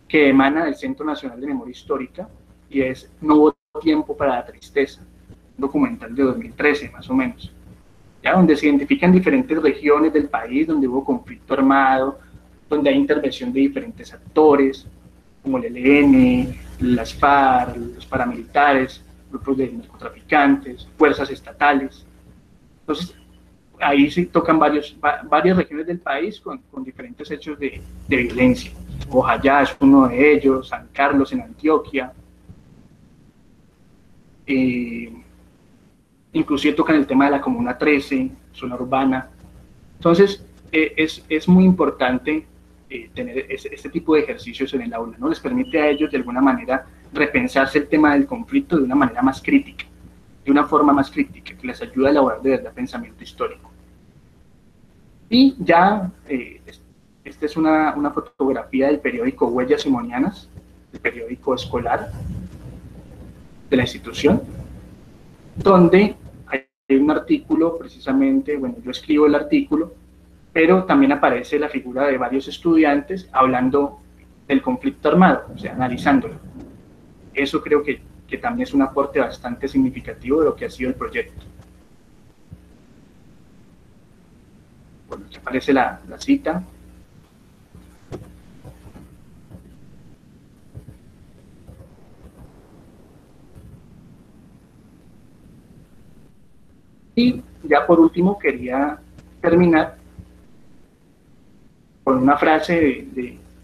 que emana del Centro Nacional de Memoria Histórica, y es No hubo tiempo para la tristeza, un documental de 2013 más o menos, ¿ya? Donde se identifican diferentes regiones del país donde hubo conflicto armado, donde hay intervención de diferentes actores, como el ELN, las FARC, los paramilitares, grupos de narcotraficantes, fuerzas estatales. Entonces, ahí se tocan varias regiones del país con diferentes hechos de violencia. Bojayá es uno de ellos, San Carlos en Antioquia. Inclusive tocan el tema de la Comuna 13, zona urbana. Entonces, es muy importante tener este tipo de ejercicios en el aula, ¿no? Les permite a ellos de alguna manera repensarse el tema del conflicto de una manera más crítica, de una forma más crítica, que les ayuda a elaborar de verdad pensamiento histórico. Y ya, esta es una fotografía del periódico Huellas Simonianas, el periódico escolar de la institución, donde hay un artículo precisamente, bueno, yo escribo el artículo, pero también aparece la figura de varios estudiantes hablando del conflicto armado, o sea, analizándolo. Eso creo que también es un aporte bastante significativo de lo que ha sido el proyecto. Bueno, aquí aparece la cita. Y ya por último quería terminar con una frase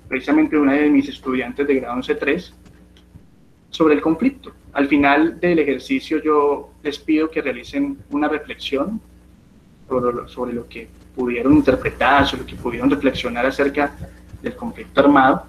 precisamente de una de mis estudiantes de grado 11.3 sobre el conflicto. Al final del ejercicio yo les pido que realicen una reflexión sobre lo que pudieron interpretar, sobre lo que pudieron reflexionar acerca del conflicto armado.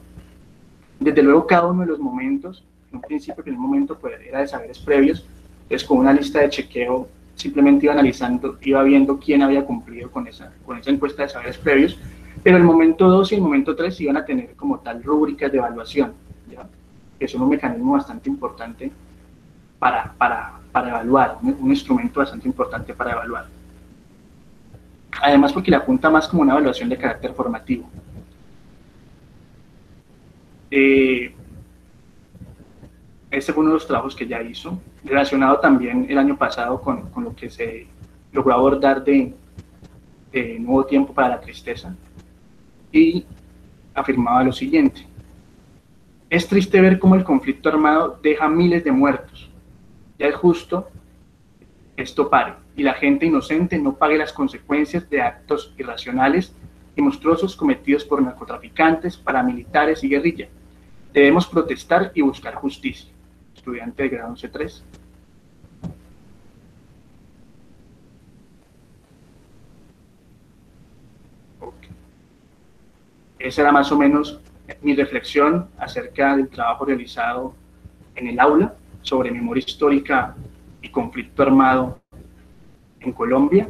Desde luego cada uno de los momentos, en un principio, el primer momento pues, era de saberes previos, es con una lista de chequeo, simplemente iba analizando, iba viendo quién había cumplido con esa encuesta de saberes previos, pero el momento 2 y el momento 3 iban a tener como tal rúbricas de evaluación, ¿ya? Que son un mecanismo bastante importante para evaluar, un instrumento bastante importante para evaluar. Además porque le apunta más como una evaluación de carácter formativo. Este fue uno de los trabajos que ya hizo, relacionado también el año pasado con lo que se logró abordar de Nuevo Tiempo para la Tristeza, y afirmaba lo siguiente: es triste ver cómo el conflicto armado deja miles de muertos. Ya es justo que esto pare y la gente inocente no pague las consecuencias de actos irracionales y monstruosos cometidos por narcotraficantes, paramilitares y guerrilla. Debemos protestar y buscar justicia. Estudiante de grado 11-3. Okay. Esa era más o menos mi reflexión acerca del trabajo realizado en el aula sobre memoria histórica y conflicto armado en Colombia.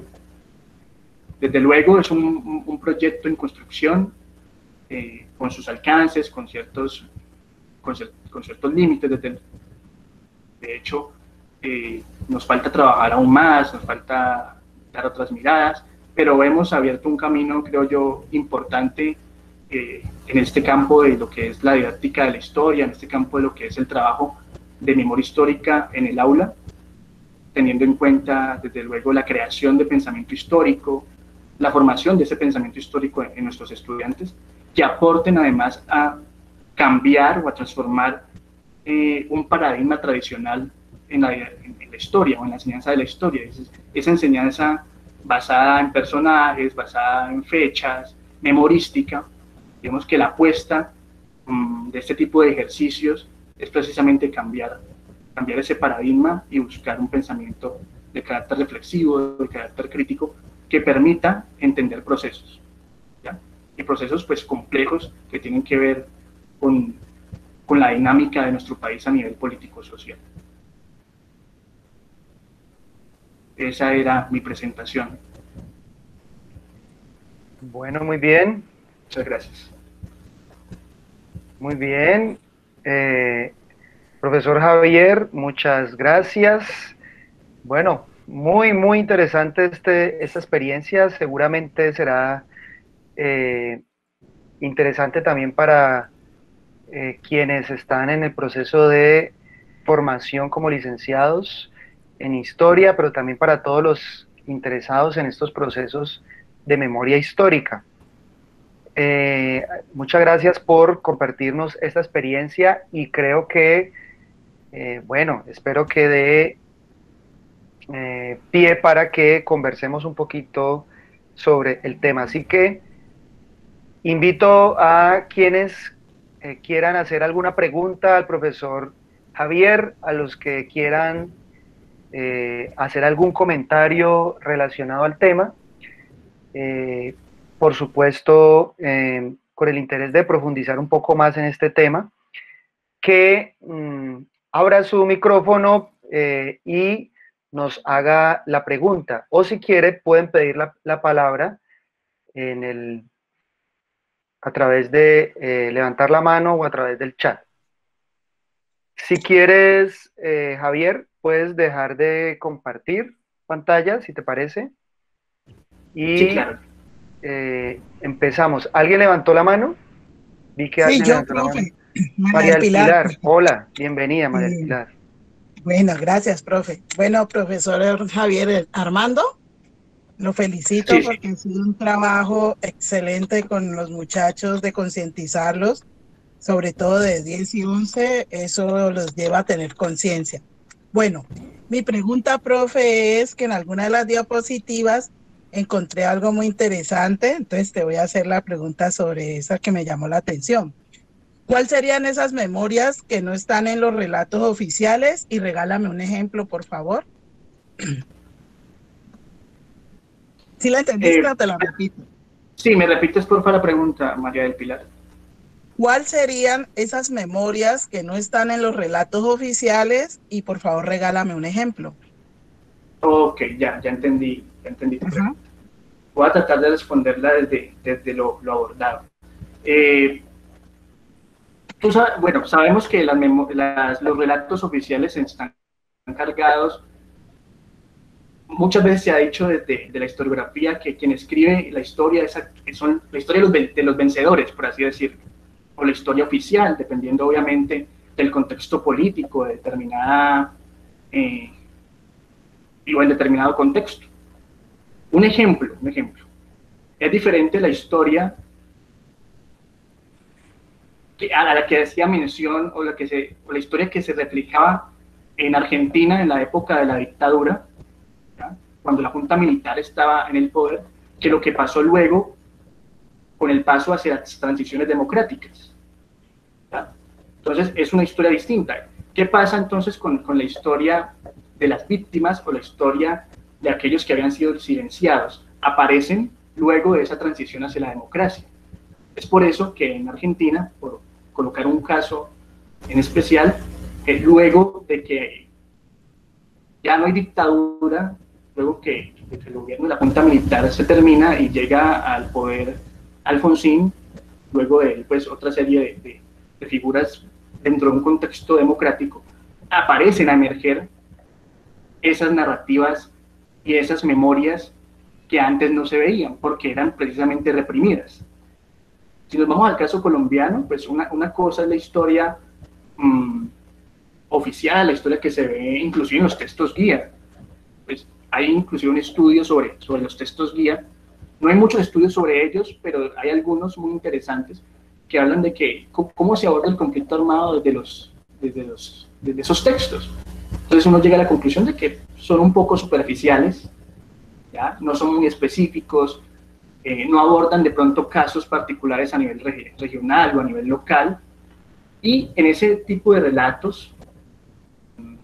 Desde luego es un proyecto en construcción, con sus alcances, con ciertos límites. De hecho, nos falta trabajar aún más, nos falta dar otras miradas, pero hemos abierto un camino, creo yo, importante en este campo de lo que es la didáctica de la historia, en este campo de lo que es el trabajo de memoria histórica en el aula, teniendo en cuenta, desde luego, la creación de pensamiento histórico, la formación de ese pensamiento histórico en nuestros estudiantes, que aporten además a cambiar o a transformar un paradigma tradicional en la historia o en la enseñanza de la historia. Esa enseñanza basada en personajes, basada en fechas, memorística. Digamos que la apuesta de este tipo de ejercicios es precisamente cambiar ese paradigma y buscar un pensamiento de carácter reflexivo, de carácter crítico, que permita entender procesos, ¿ya? Y procesos pues complejos que tienen que ver con la dinámica de nuestro país a nivel político-social. Esa era mi presentación. Bueno, muy bien. Muchas gracias. Muy bien. Profesor Javier, muchas gracias. Bueno, muy interesante esta experiencia. Seguramente será interesante también para quienes están en el proceso de formación como licenciados en historia, pero también para todos los interesados en estos procesos de memoria histórica. Muchas gracias por compartirnos esta experiencia y creo que, bueno, espero que dé pie para que conversemos un poquito sobre el tema. Así que invito a quienes quieran hacer alguna pregunta al profesor Javier, a los que quieran hacer algún comentario relacionado al tema. Por supuesto, con el interés de profundizar un poco más en este tema, que abra su micrófono y nos haga la pregunta, o si quiere pueden pedir la palabra a través de levantar la mano o a través del chat. Si quieres, Javier, puedes dejar de compartir pantalla, si te parece. Y sí, claro. Empezamos. ¿Alguien levantó la mano? Vi que alguien levantó la mano. María del Pilar. Hola, bienvenida, María del Pilar. Bueno, gracias, profe. Bueno, profesor Javier Armando, lo felicito porque ha sido un trabajo excelente con los muchachos de concientizarlos, sobre todo de 10 y 11, eso los lleva a tener conciencia. Bueno, mi pregunta, profe, es que en alguna de las diapositivas encontré algo muy interesante, entonces te voy a hacer la pregunta sobre esa que me llamó la atención. ¿Cuáles serían esas memorias que no están en los relatos oficiales? Y regálame un ejemplo, por favor. ¿Sí la entendiste o te la repito? Sí, me repites por favor la pregunta, María del Pilar. ¿Cuáles serían esas memorias que no están en los relatos oficiales? Y por favor, regálame un ejemplo. Ok, ya entendí. Voy a tratar de responderla desde lo abordado. Bueno, sabemos que los relatos oficiales están cargados. Muchas veces se ha dicho desde la historiografía que quien escribe la historia es la historia de los vencedores, por así decirlo. o la historia oficial, dependiendo obviamente del contexto político de determinada o en determinado contexto. Un ejemplo. Es diferente la historia a la que hacía mención o la historia que se reflejaba en Argentina en la época de la dictadura, ¿ya? Cuando la junta militar estaba en el poder, que lo que pasó luego con el paso hacia las transiciones democráticas, ¿ya? Entonces es una historia distinta. ¿Qué pasa entonces con la historia de las víctimas o la historia de aquellos que habían sido silenciados? Aparecen luego de esa transición hacia la democracia. Es por eso que en Argentina, por colocar un caso en especial, luego de que ya no hay dictadura, luego que el gobierno de la junta militar se termina y llega al poder Alfonsín, luego de él, pues otra serie de figuras dentro de un contexto democrático, aparecen a emerger esas narrativas y esas memorias que antes no se veían, porque eran precisamente reprimidas. Si nos vamos al caso colombiano, pues una cosa es la historia oficial, la historia que se ve inclusive en los textos guía. Pues hay inclusive un estudio sobre los textos guía. No hay muchos estudios sobre ellos, pero hay algunos muy interesantes que hablan de que cómo se aborda el conflicto armado desde esos textos. Entonces uno llega a la conclusión de que son un poco superficiales, ¿ya? No son muy específicos, no abordan de pronto casos particulares a nivel regional o a nivel local, y en ese tipo de relatos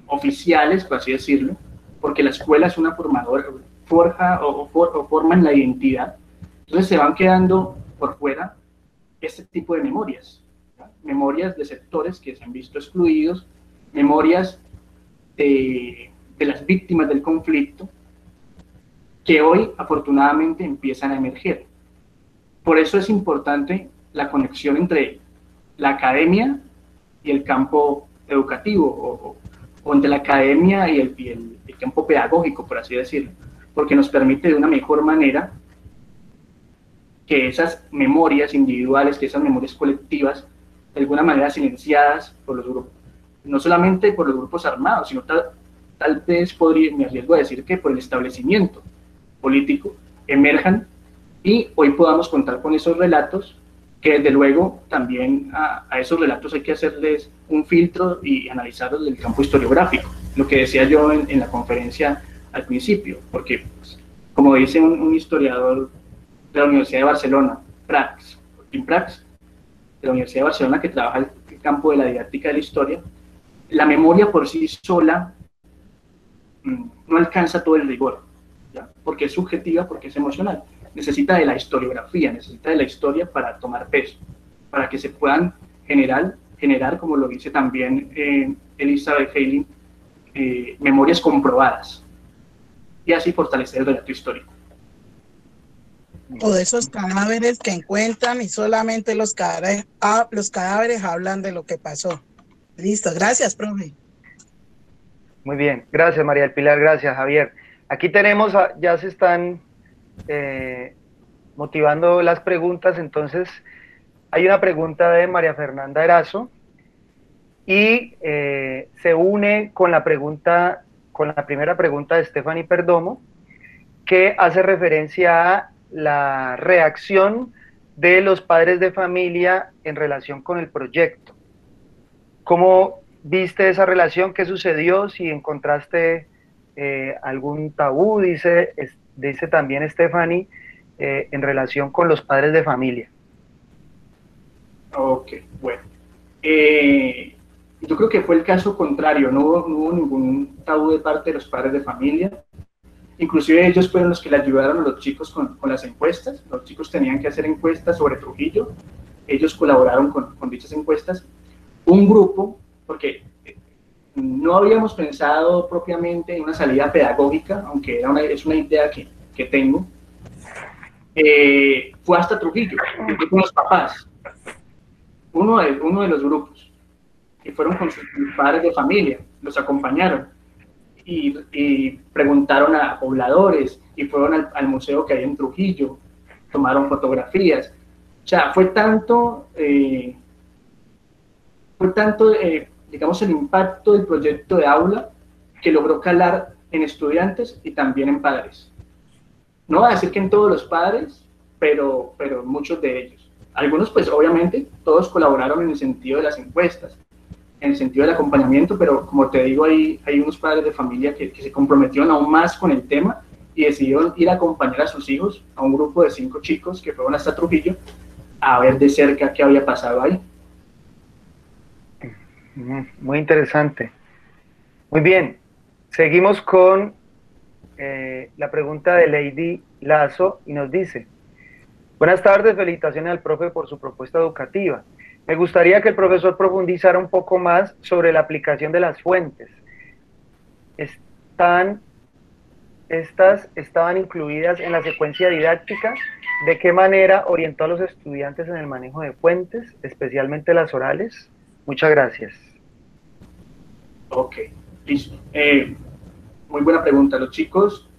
oficiales, por así decirlo, porque la escuela es una formadora, forman la identidad, entonces se van quedando por fuera este tipo de memorias, ¿ya? Memorias de sectores que se han visto excluidos, memorias de las víctimas del conflicto, que hoy afortunadamente empiezan a emerger. Por eso es importante la conexión entre la academia y el campo educativo, o entre la academia y el campo pedagógico, por así decirlo, porque nos permite de una mejor manera que esas memorias individuales, que esas memorias colectivas, de alguna manera silenciadas por los grupos, no solamente por los grupos armados, sino tal vez me arriesgo a decir que por el establecimiento político, emerjan y hoy podamos contar con esos relatos, que desde luego también a esos relatos hay que hacerles un filtro y analizarlos desde el campo historiográfico, lo que decía yo en la conferencia al principio, porque pues, como dice un historiador de la Universidad de Barcelona, Tim Prats, de la Universidad de Barcelona, que trabaja en el campo de la didáctica de la historia, la memoria por sí sola no alcanza todo el rigor, ¿ya? Porque es subjetiva, porque es emocional. Necesita de la historiografía, necesita de la historia para tomar peso, para que se puedan generar como lo dice también Elizabeth Heyling, memorias comprobadas, y así fortalecer el relato histórico. O de esos cadáveres que encuentran y solamente los cadáveres hablan de lo que pasó. Listo, gracias, profe. Muy bien, gracias María del Pilar, gracias Javier. Aquí tenemos, ya se están motivando las preguntas, entonces hay una pregunta de María Fernanda Erazo y se une con la primera pregunta de Stephanie Perdomo, que hace referencia a la reacción de los padres de familia en relación con el proyecto. ¿Cómo viste esa relación? ¿Qué sucedió? Si encontraste algún tabú, dice también Stephanie, en relación con los padres de familia. Ok, bueno. Yo creo que fue el caso contrario, no hubo ningún tabú de parte de los padres de familia. Inclusive ellos fueron los que le ayudaron a los chicos con las encuestas. Los chicos tenían que hacer encuestas sobre Trujillo. Ellos colaboraron con dichas encuestas. Un grupo, porque no habíamos pensado propiamente en una salida pedagógica, aunque es una idea que tengo. Fue hasta Trujillo, fue con los papás. Uno de los grupos, que fueron con sus padres de familia, los acompañaron y preguntaron a pobladores y fueron al museo que hay en Trujillo, tomaron fotografías. O sea, fue tanto tanto, digamos, el impacto del proyecto de aula que logró calar en estudiantes y también en padres. No voy a decir que en todos los padres, pero muchos de ellos. Algunos, pues obviamente, todos colaboraron en el sentido de las encuestas, en el sentido del acompañamiento, pero como te digo, hay unos padres de familia que se comprometieron aún más con el tema y decidieron ir a acompañar a sus hijos, a un grupo de 5 chicos que fueron hasta Trujillo, a ver de cerca qué había pasado ahí. Muy interesante. Muy bien, seguimos con la pregunta de Lady Lazo y nos dice: buenas tardes, felicitaciones al profe por su propuesta educativa. Me gustaría que el profesor profundizara un poco más sobre la aplicación de las fuentes. Estas estaban incluidas en la secuencia didáctica. ¿De qué manera orientó a los estudiantes en el manejo de fuentes, especialmente las orales? Muchas gracias. Ok, listo. Muy buena pregunta. Los chicos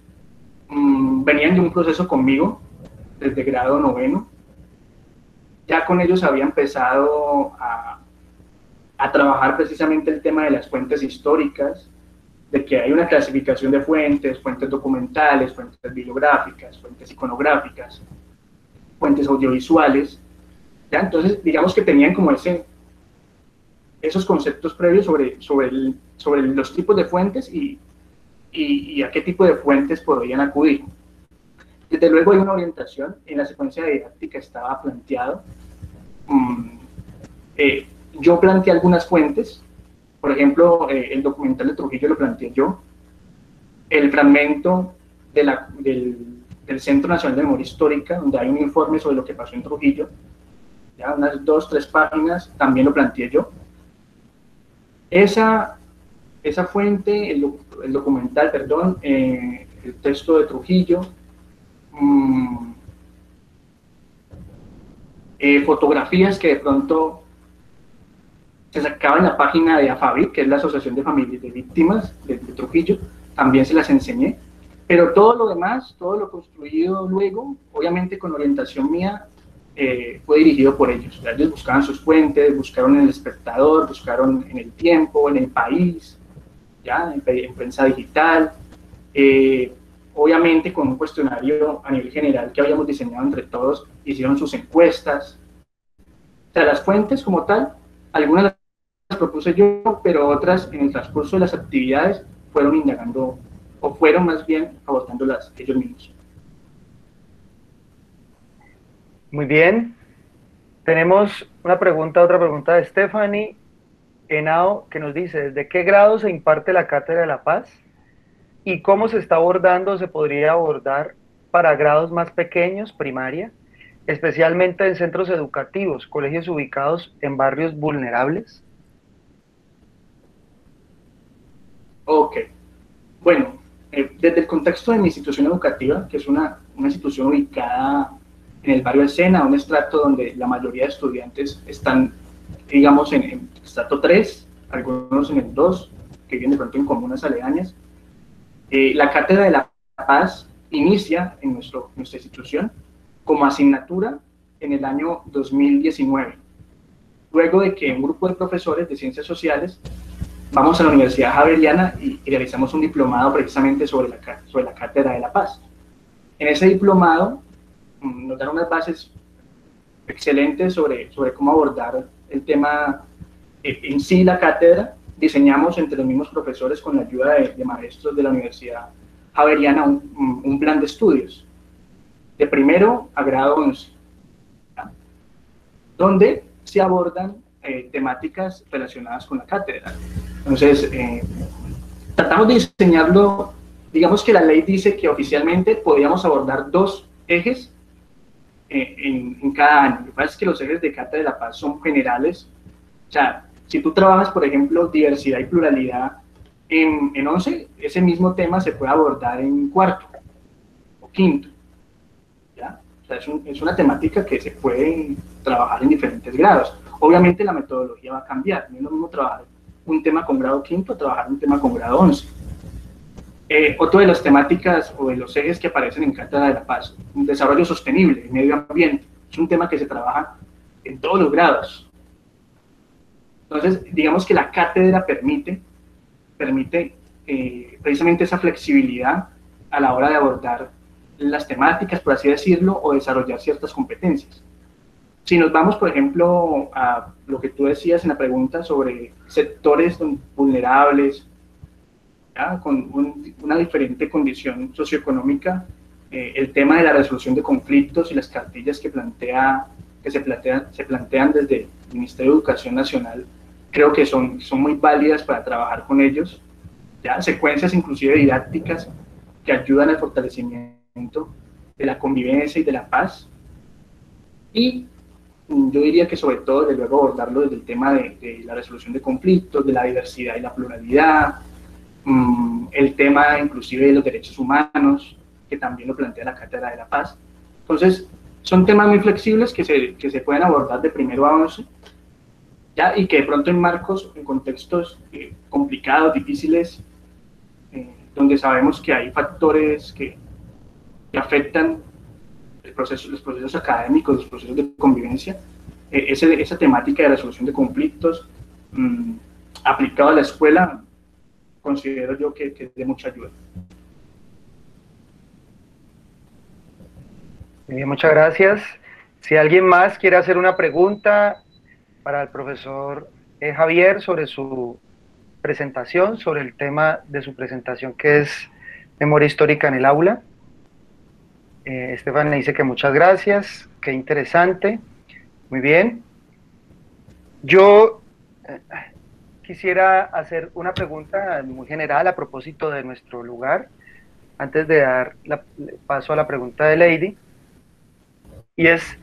venían de un proceso conmigo desde grado 9. Ya con ellos había empezado a trabajar precisamente el tema de las fuentes históricas, de que hay una clasificación de fuentes, fuentes documentales, fuentes bibliográficas, fuentes iconográficas, fuentes audiovisuales. ¿Ya? Entonces, digamos que tenían como esos conceptos previos sobre los tipos de fuentes y a qué tipo de fuentes podrían acudir. Desde luego hay una orientación, en la secuencia didáctica estaba planteado. Yo planteé algunas fuentes, por ejemplo, el documental de Trujillo lo planteé yo, el fragmento del Centro Nacional de Memoria Histórica, donde hay un informe sobre lo que pasó en Trujillo, ya unas 2 o 3 páginas, también lo planteé yo. Esa fuente, el documental, perdón, el texto de Trujillo, fotografías que de pronto se sacaban en la página de AFAVIT, que es la Asociación de Familias de Víctimas de Trujillo, también se las enseñé, pero todo lo demás, todo lo construido luego, obviamente con orientación mía, fue dirigido por ellos. Ellos buscaban sus fuentes, buscaron en El Espectador, buscaron en El Tiempo, en El País, ¿ya? En prensa digital, obviamente con un cuestionario a nivel general que habíamos diseñado entre todos, hicieron sus encuestas. O sea, las fuentes como tal, algunas las propuse yo, pero otras en el transcurso de las actividades fueron indagando, o fueron más bien abordándolas ellos mismos. Muy bien. Tenemos otra pregunta de Stephanie Henao, que nos dice: ¿desde qué grado se imparte la Cátedra de la Paz? ¿Y cómo se está abordando o se podría abordar para grados más pequeños, primaria, especialmente en centros educativos, colegios ubicados en barrios vulnerables? Ok. Bueno, desde el contexto de mi institución educativa, que es una institución ubicada en el barrio del Sena, un estrato donde la mayoría de estudiantes están, digamos, en estrato 3, algunos en el 2, que viven de pronto en comunas aledañas. La Cátedra de la Paz inicia en nuestra institución como asignatura en el año 2019, luego de que un grupo de profesores de ciencias sociales vamos a la Universidad Javeriana y realizamos un diplomado precisamente sobre la Cátedra de la Paz. En ese diplomado nos dan unas bases excelentes sobre cómo abordar el tema en sí, la cátedra. Diseñamos entre los mismos profesores, con la ayuda de maestros de la Universidad Javeriana, un plan de estudios, de primero a grado 11, ¿ya? Donde se abordan temáticas relacionadas con la cátedra. Entonces, tratamos de diseñarlo, digamos que la ley dice que oficialmente podíamos abordar 2 ejes en cada año. Lo que pasa es que los ejes de Cátedra de la Paz son generales. O sea, si tú trabajas, por ejemplo, diversidad y pluralidad en 11, ese mismo tema se puede abordar en 4º o 5º, ¿ya? O sea, es una temática que se puede trabajar en diferentes grados. Obviamente la metodología va a cambiar. No es lo mismo trabajar un tema con grado 5º a trabajar un tema con grado 11. Otro de las temáticas o de los ejes que aparecen en Cátedra de la Paz: un desarrollo sostenible, medio ambiente. Es un tema que se trabaja en todos los grados. Entonces, digamos que la cátedra permite precisamente esa flexibilidad a la hora de abordar las temáticas, por así decirlo, o desarrollar ciertas competencias. Si nos vamos, por ejemplo, a lo que tú decías en la pregunta sobre sectores vulnerables, ¿ya? Con una diferente condición socioeconómica, el tema de la resolución de conflictos y las cartillas que se plantean desde el Ministerio de Educación Nacional, creo que son muy válidas para trabajar con ellos, ¿ya? Secuencias inclusive didácticas que ayudan al fortalecimiento de la convivencia y de la paz. Y yo diría que sobre todo, desde luego, abordarlo desde el tema de la resolución de conflictos, de la diversidad y la pluralidad, el tema inclusive de los derechos humanos, que también lo plantea la Cátedra de la Paz. Entonces, son temas muy flexibles que se pueden abordar de primero a 11, ¿ya? Y que de pronto en marcos, en contextos complicados, difíciles, donde sabemos que hay factores que afectan los procesos académicos, los procesos de convivencia, esa temática de resolución de conflictos aplicado a la escuela, considero yo que es de mucha ayuda. Muy bien, muchas gracias. Si alguien más quiere hacer una pregunta para el profesor Javier sobre su presentación, sobre el tema de su presentación, que es Memoria Histórica en el Aula. Estefan le dice que muchas gracias, qué interesante. Muy bien. Yo quisiera hacer una pregunta muy general a propósito de nuestro lugar, antes de dar paso a la pregunta de Lady. Y es,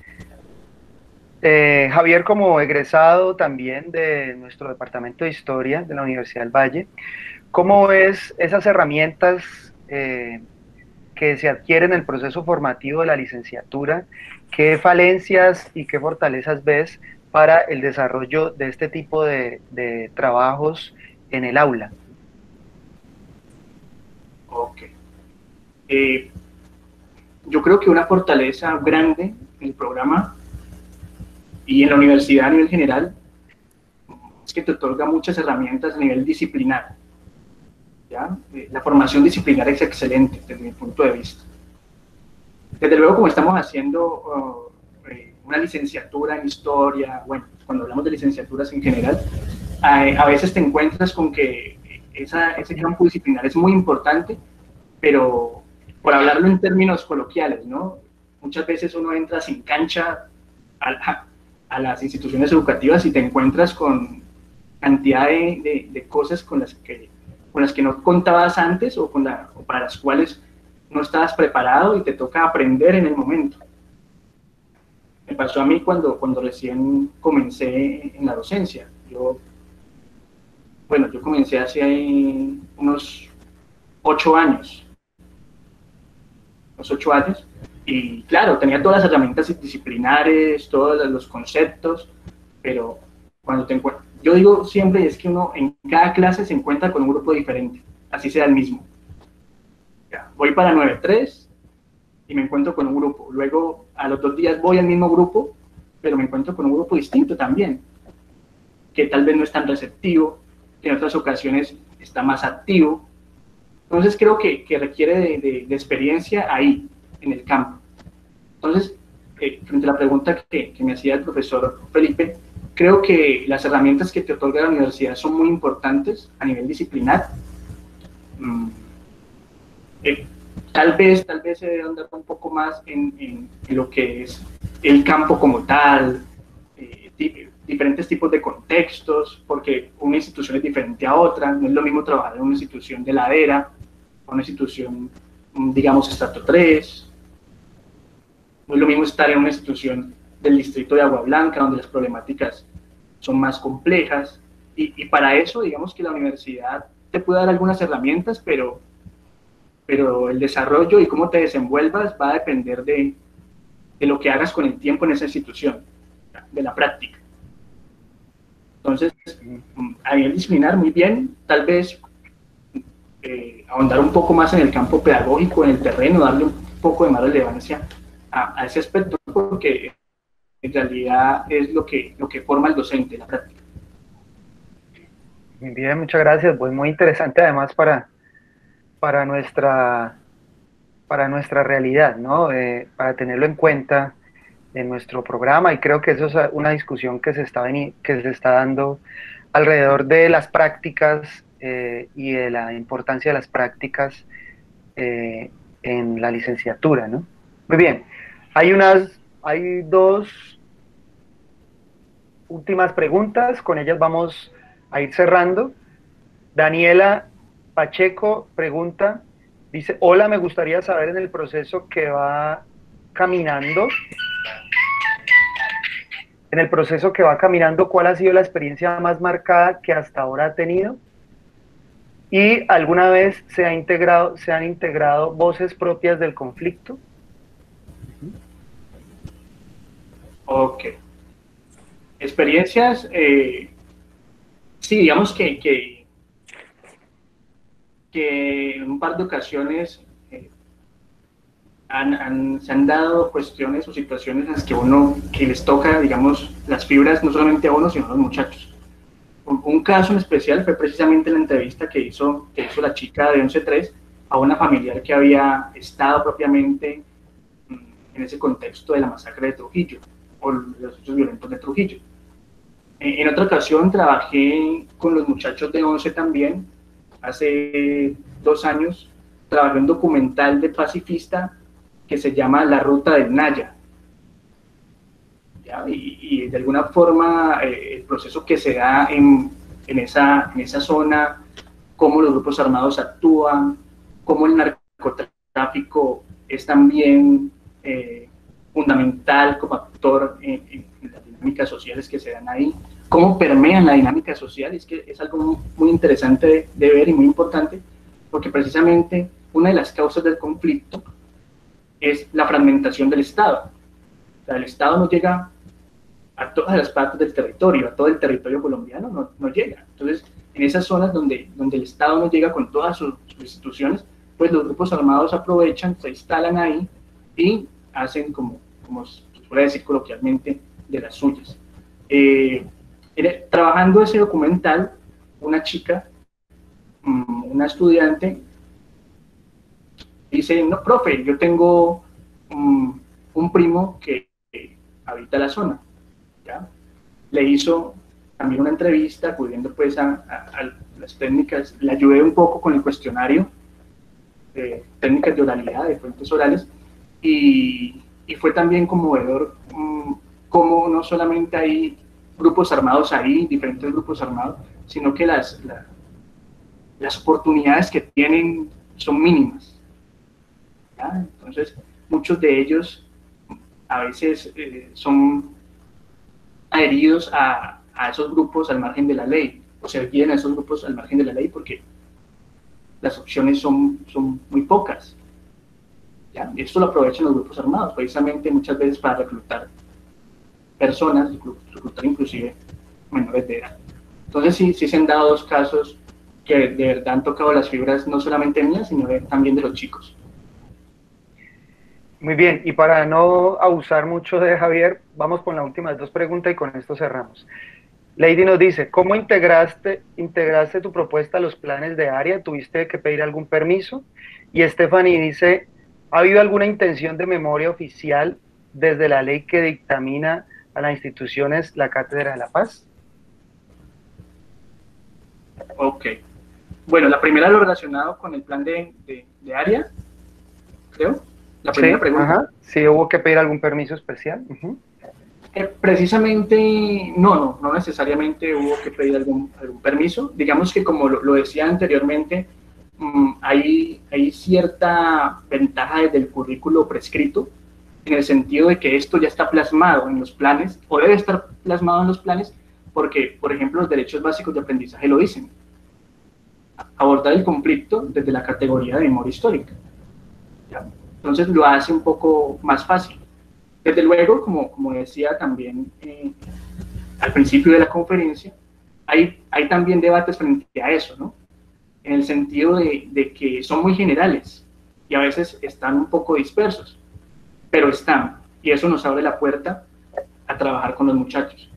Javier, como egresado también de nuestro departamento de Historia de la Universidad del Valle, ¿cómo ves esas herramientas que se adquieren en el proceso formativo de la licenciatura? ¿Qué falencias y qué fortalezas ves para el desarrollo de este tipo de trabajos en el aula? Ok. Yo creo que una fortaleza grande en el programa y en la universidad a nivel general es que te otorga muchas herramientas a nivel disciplinar, ¿ya? La formación disciplinar es excelente desde mi punto de vista. Desde luego, como estamos haciendo una licenciatura en historia, bueno, cuando hablamos de licenciaturas en general, a veces te encuentras con que ese campo disciplinar es muy importante, pero por hablarlo en términos coloquiales, ¿no? Muchas veces uno entra sin cancha a las instituciones educativas y te encuentras con cantidad de cosas con las que no contabas antes o para las cuales no estabas preparado y te toca aprender en el momento. Me pasó a mí cuando recién comencé en la docencia. Yo comencé hace unos 8 años. Y claro, tenía todas las herramientas disciplinares, todos los conceptos, pero cuando te encuentras, yo digo siempre, es que uno en cada clase se encuentra con un grupo diferente, así sea el mismo. Ya, voy para 9-3 y me encuentro con un grupo, luego a los 2 días voy al mismo grupo, pero me encuentro con un grupo distinto también, que tal vez no es tan receptivo, que en otras ocasiones está más activo. Entonces creo que requiere de experiencia ahí, en el campo. Entonces, frente a la pregunta que me hacía el profesor Felipe, creo que las herramientas que te otorga la universidad son muy importantes a nivel disciplinar. Tal vez se debe andar un poco más en lo que es el campo como tal, diferentes tipos de contextos, porque una institución es diferente a otra. No es lo mismo trabajar en una institución de ladera, una institución, digamos, estrato 3. No es lo mismo estar en una institución del distrito de Agua Blanca, donde las problemáticas son más complejas, y para eso, digamos que la universidad te puede dar algunas herramientas, pero el desarrollo y cómo te desenvuelvas va a depender de lo que hagas con el tiempo en esa institución, de la práctica. Entonces, a nivel disciplinar, muy bien, tal vez ahondar un poco más en el campo pedagógico, en el terreno, darle un poco de más relevancia a ese aspecto, porque en realidad es lo que forma el docente, la práctica. Bien, muchas gracias. Pues muy interesante además para nuestra, para nuestra realidad, ¿no? Para tenerlo en cuenta en nuestro programa y creo que eso es una discusión que que se está dando alrededor de las prácticas y de la importancia de las prácticas eh, en la licenciatura, ¿no? Muy bien, hay dos últimas preguntas, con ellas vamos a ir cerrando. Daniela Pacheco pregunta, dice, hola, me gustaría saber en el proceso que va caminando, en el proceso que va caminando, ¿cuál ha sido la experiencia más marcada que hasta ahora ha tenido? ¿Y alguna vez se han integrado voces propias del conflicto? Ok. Experiencias, sí, digamos que en un par de ocasiones se han dado cuestiones o situaciones en las que les toca, digamos, las fibras no solamente a uno, sino a los muchachos. Un caso en especial fue precisamente la entrevista que hizo la chica de 11.3 a una familiar que había estado propiamente en ese contexto de la masacre de Trujillo o los hechos violentos de Trujillo. En otra ocasión trabajé con los muchachos de 11 también, hace 2 años, trabajé un documental de pacifista que se llama La Ruta del Naya. ¿Ya? Y de alguna forma el proceso que se da en esa zona, cómo los grupos armados actúan, cómo el narcotráfico es también fundamental como actor en las dinámicas sociales que se dan ahí, cómo permean la dinámica social, es que es algo muy interesante de ver y muy importante, porque precisamente una de las causas del conflicto es la fragmentación del Estado. O sea, el Estado no llega a todas las partes del territorio, a todo el territorio colombiano no llega. Entonces, en esas zonas donde el Estado no llega con todas sus instituciones, pues los grupos armados aprovechan, se instalan ahí y hacen, como se puede decir coloquialmente, de las suyas. Trabajando ese documental, una chica, una estudiante, dice, no, profe, yo tengo un primo que habita la zona, ¿ya? Le hizo también una entrevista, acudiendo pues a las técnicas, le ayudé un poco con el cuestionario, técnicas de oralidad, de fuentes orales, y fue también conmovedor cómo no solamente hay grupos armados ahí, diferentes grupos armados, sino que las oportunidades que tienen son mínimas. ¿Ya? Entonces, muchos de ellos a veces son adheridos a esos grupos al margen de la ley, o se adhieren a esos grupos al margen de la ley porque las opciones son muy pocas. ¿Ya? Y esto lo aprovechan los grupos armados, precisamente muchas veces para reclutar personas, reclutar inclusive menores de edad. Entonces sí se han dado 2 casos que de verdad han tocado las fibras no solamente mías, sino también de los chicos. Muy bien, y para no abusar mucho de Javier, vamos con las últimas 2 preguntas y con esto cerramos. Lady nos dice, ¿cómo integraste tu propuesta a los planes de área? ¿Tuviste que pedir algún permiso? Y Stephanie dice, ¿ha habido alguna intención de memoria oficial desde la ley que dictamina a las instituciones la Cátedra de la Paz? Ok. Bueno, la primera lo relacionado con el plan de área, creo. La primera pregunta. Ajá. ¿Sí hubo que pedir algún permiso especial? Precisamente, no necesariamente hubo que pedir algún permiso. Digamos que como lo decía anteriormente, hay cierta ventaja desde el currículo prescrito, en el sentido de que esto ya está plasmado en los planes, o debe estar plasmado en los planes, porque, por ejemplo, los derechos básicos de aprendizaje lo dicen. Abordar el conflicto desde la categoría de memoria histórica. ¿Ya? Entonces lo hace un poco más fácil. Desde luego, como decía también al principio de la conferencia, hay también debates frente a eso, ¿no? En el sentido de que son muy generales y a veces están un poco dispersos, pero están, y eso nos abre la puerta a trabajar con los muchachos.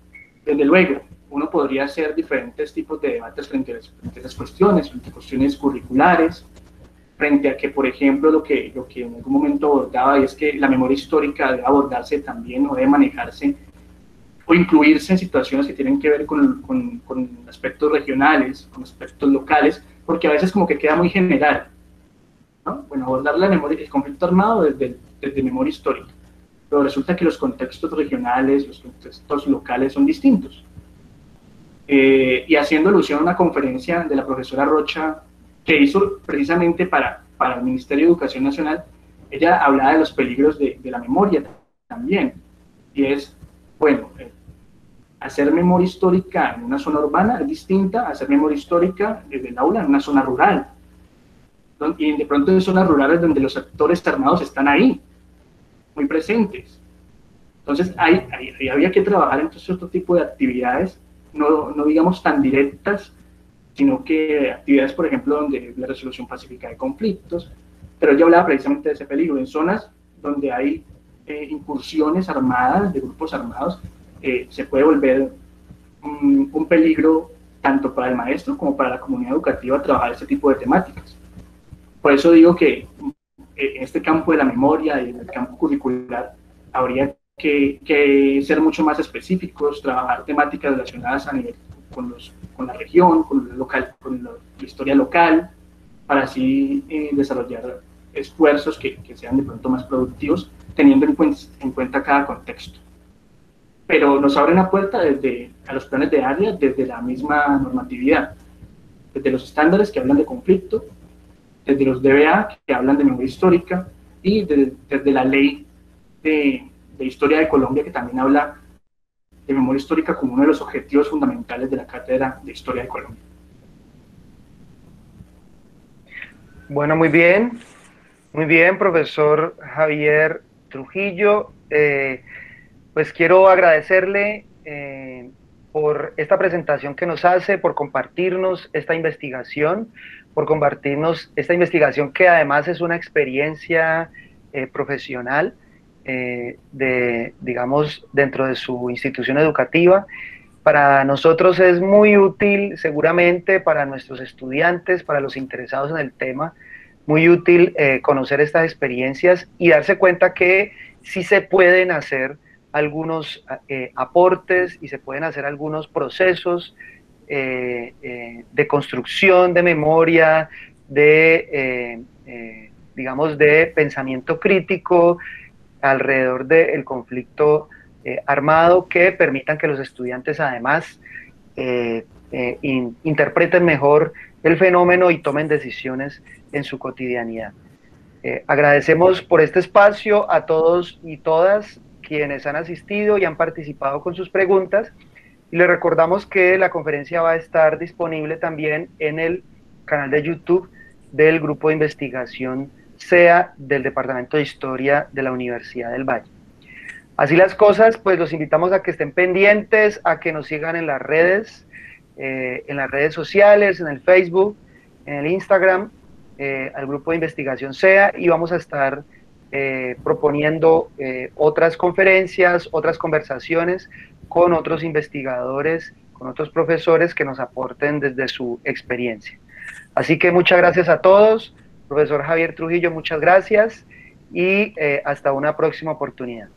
Desde luego, uno podría hacer diferentes tipos de debates frente a esas cuestiones, frente a cuestiones curriculares, frente a que, por ejemplo, lo que en algún momento abordaba, y es que la memoria histórica debe abordarse también o debe manejarse o incluirse en situaciones que tienen que ver con aspectos regionales, con aspectos locales, porque a veces como que queda muy general, ¿no? Bueno, abordar la memoria, el conflicto armado desde memoria histórica, pero resulta que los contextos regionales, los contextos locales son distintos. Y haciendo alusión a una conferencia de la profesora Rocha que hizo precisamente para el Ministerio de Educación Nacional, ella hablaba de los peligros de la memoria también, y es, bueno, hacer memoria histórica en una zona urbana es distinta a hacer memoria histórica desde el aula en una zona rural, y de pronto en zonas rurales donde los actores armados están ahí, muy presentes. Entonces había que trabajar en otro tipo de actividades, no digamos tan directas, sino que actividades, por ejemplo, donde la resolución pacífica de conflictos, pero yo hablaba precisamente de ese peligro, en zonas donde hay incursiones armadas, de grupos armados, se puede volver un peligro tanto para el maestro como para la comunidad educativa trabajar este tipo de temáticas. Por eso digo que en este campo de la memoria y en el campo curricular habría que ser mucho más específicos, trabajar temáticas relacionadas a nivel con la región, con la historia local, para así desarrollar esfuerzos que sean de pronto más productivos, teniendo en cuenta cada contexto. Pero nos abre una puerta a los planes de área desde la misma normatividad, desde los estándares que hablan de conflicto, desde los DBA que hablan de memoria histórica, y desde la ley de Historia de Colombia, que también habla de memoria histórica como uno de los objetivos fundamentales de la Cátedra de Historia de Colombia. Bueno, muy bien, profesor Javier Trujillo. Pues quiero agradecerle por esta presentación que nos hace, por compartirnos esta investigación, que además es una experiencia profesional, digamos, dentro de su institución educativa. Para nosotros es muy útil, seguramente, para nuestros estudiantes, para los interesados en el tema, muy útil conocer estas experiencias y darse cuenta que sí se pueden hacer algunos aportes y se pueden hacer algunos procesos de construcción de memoria, digamos, de pensamiento crítico alrededor del conflicto armado, que permitan que los estudiantes además interpreten mejor el fenómeno y tomen decisiones en su cotidianidad. Agradecemos por este espacio a todos y todas quienes han asistido y han participado con sus preguntas, y les recordamos que la conferencia va a estar disponible también en el canal de YouTube del Grupo de Investigación SEA del Departamento de Historia de la Universidad del Valle. Así las cosas, pues los invitamos a que estén pendientes, a que nos sigan en las redes sociales, en el Facebook, en el Instagram, al Grupo de Investigación SEA, y vamos a estar proponiendo otras conferencias, otras conversaciones con otros investigadores, con otros profesores que nos aporten desde su experiencia. Así que muchas gracias a todos. Profesor Javier Trujillo, muchas gracias, y hasta una próxima oportunidad.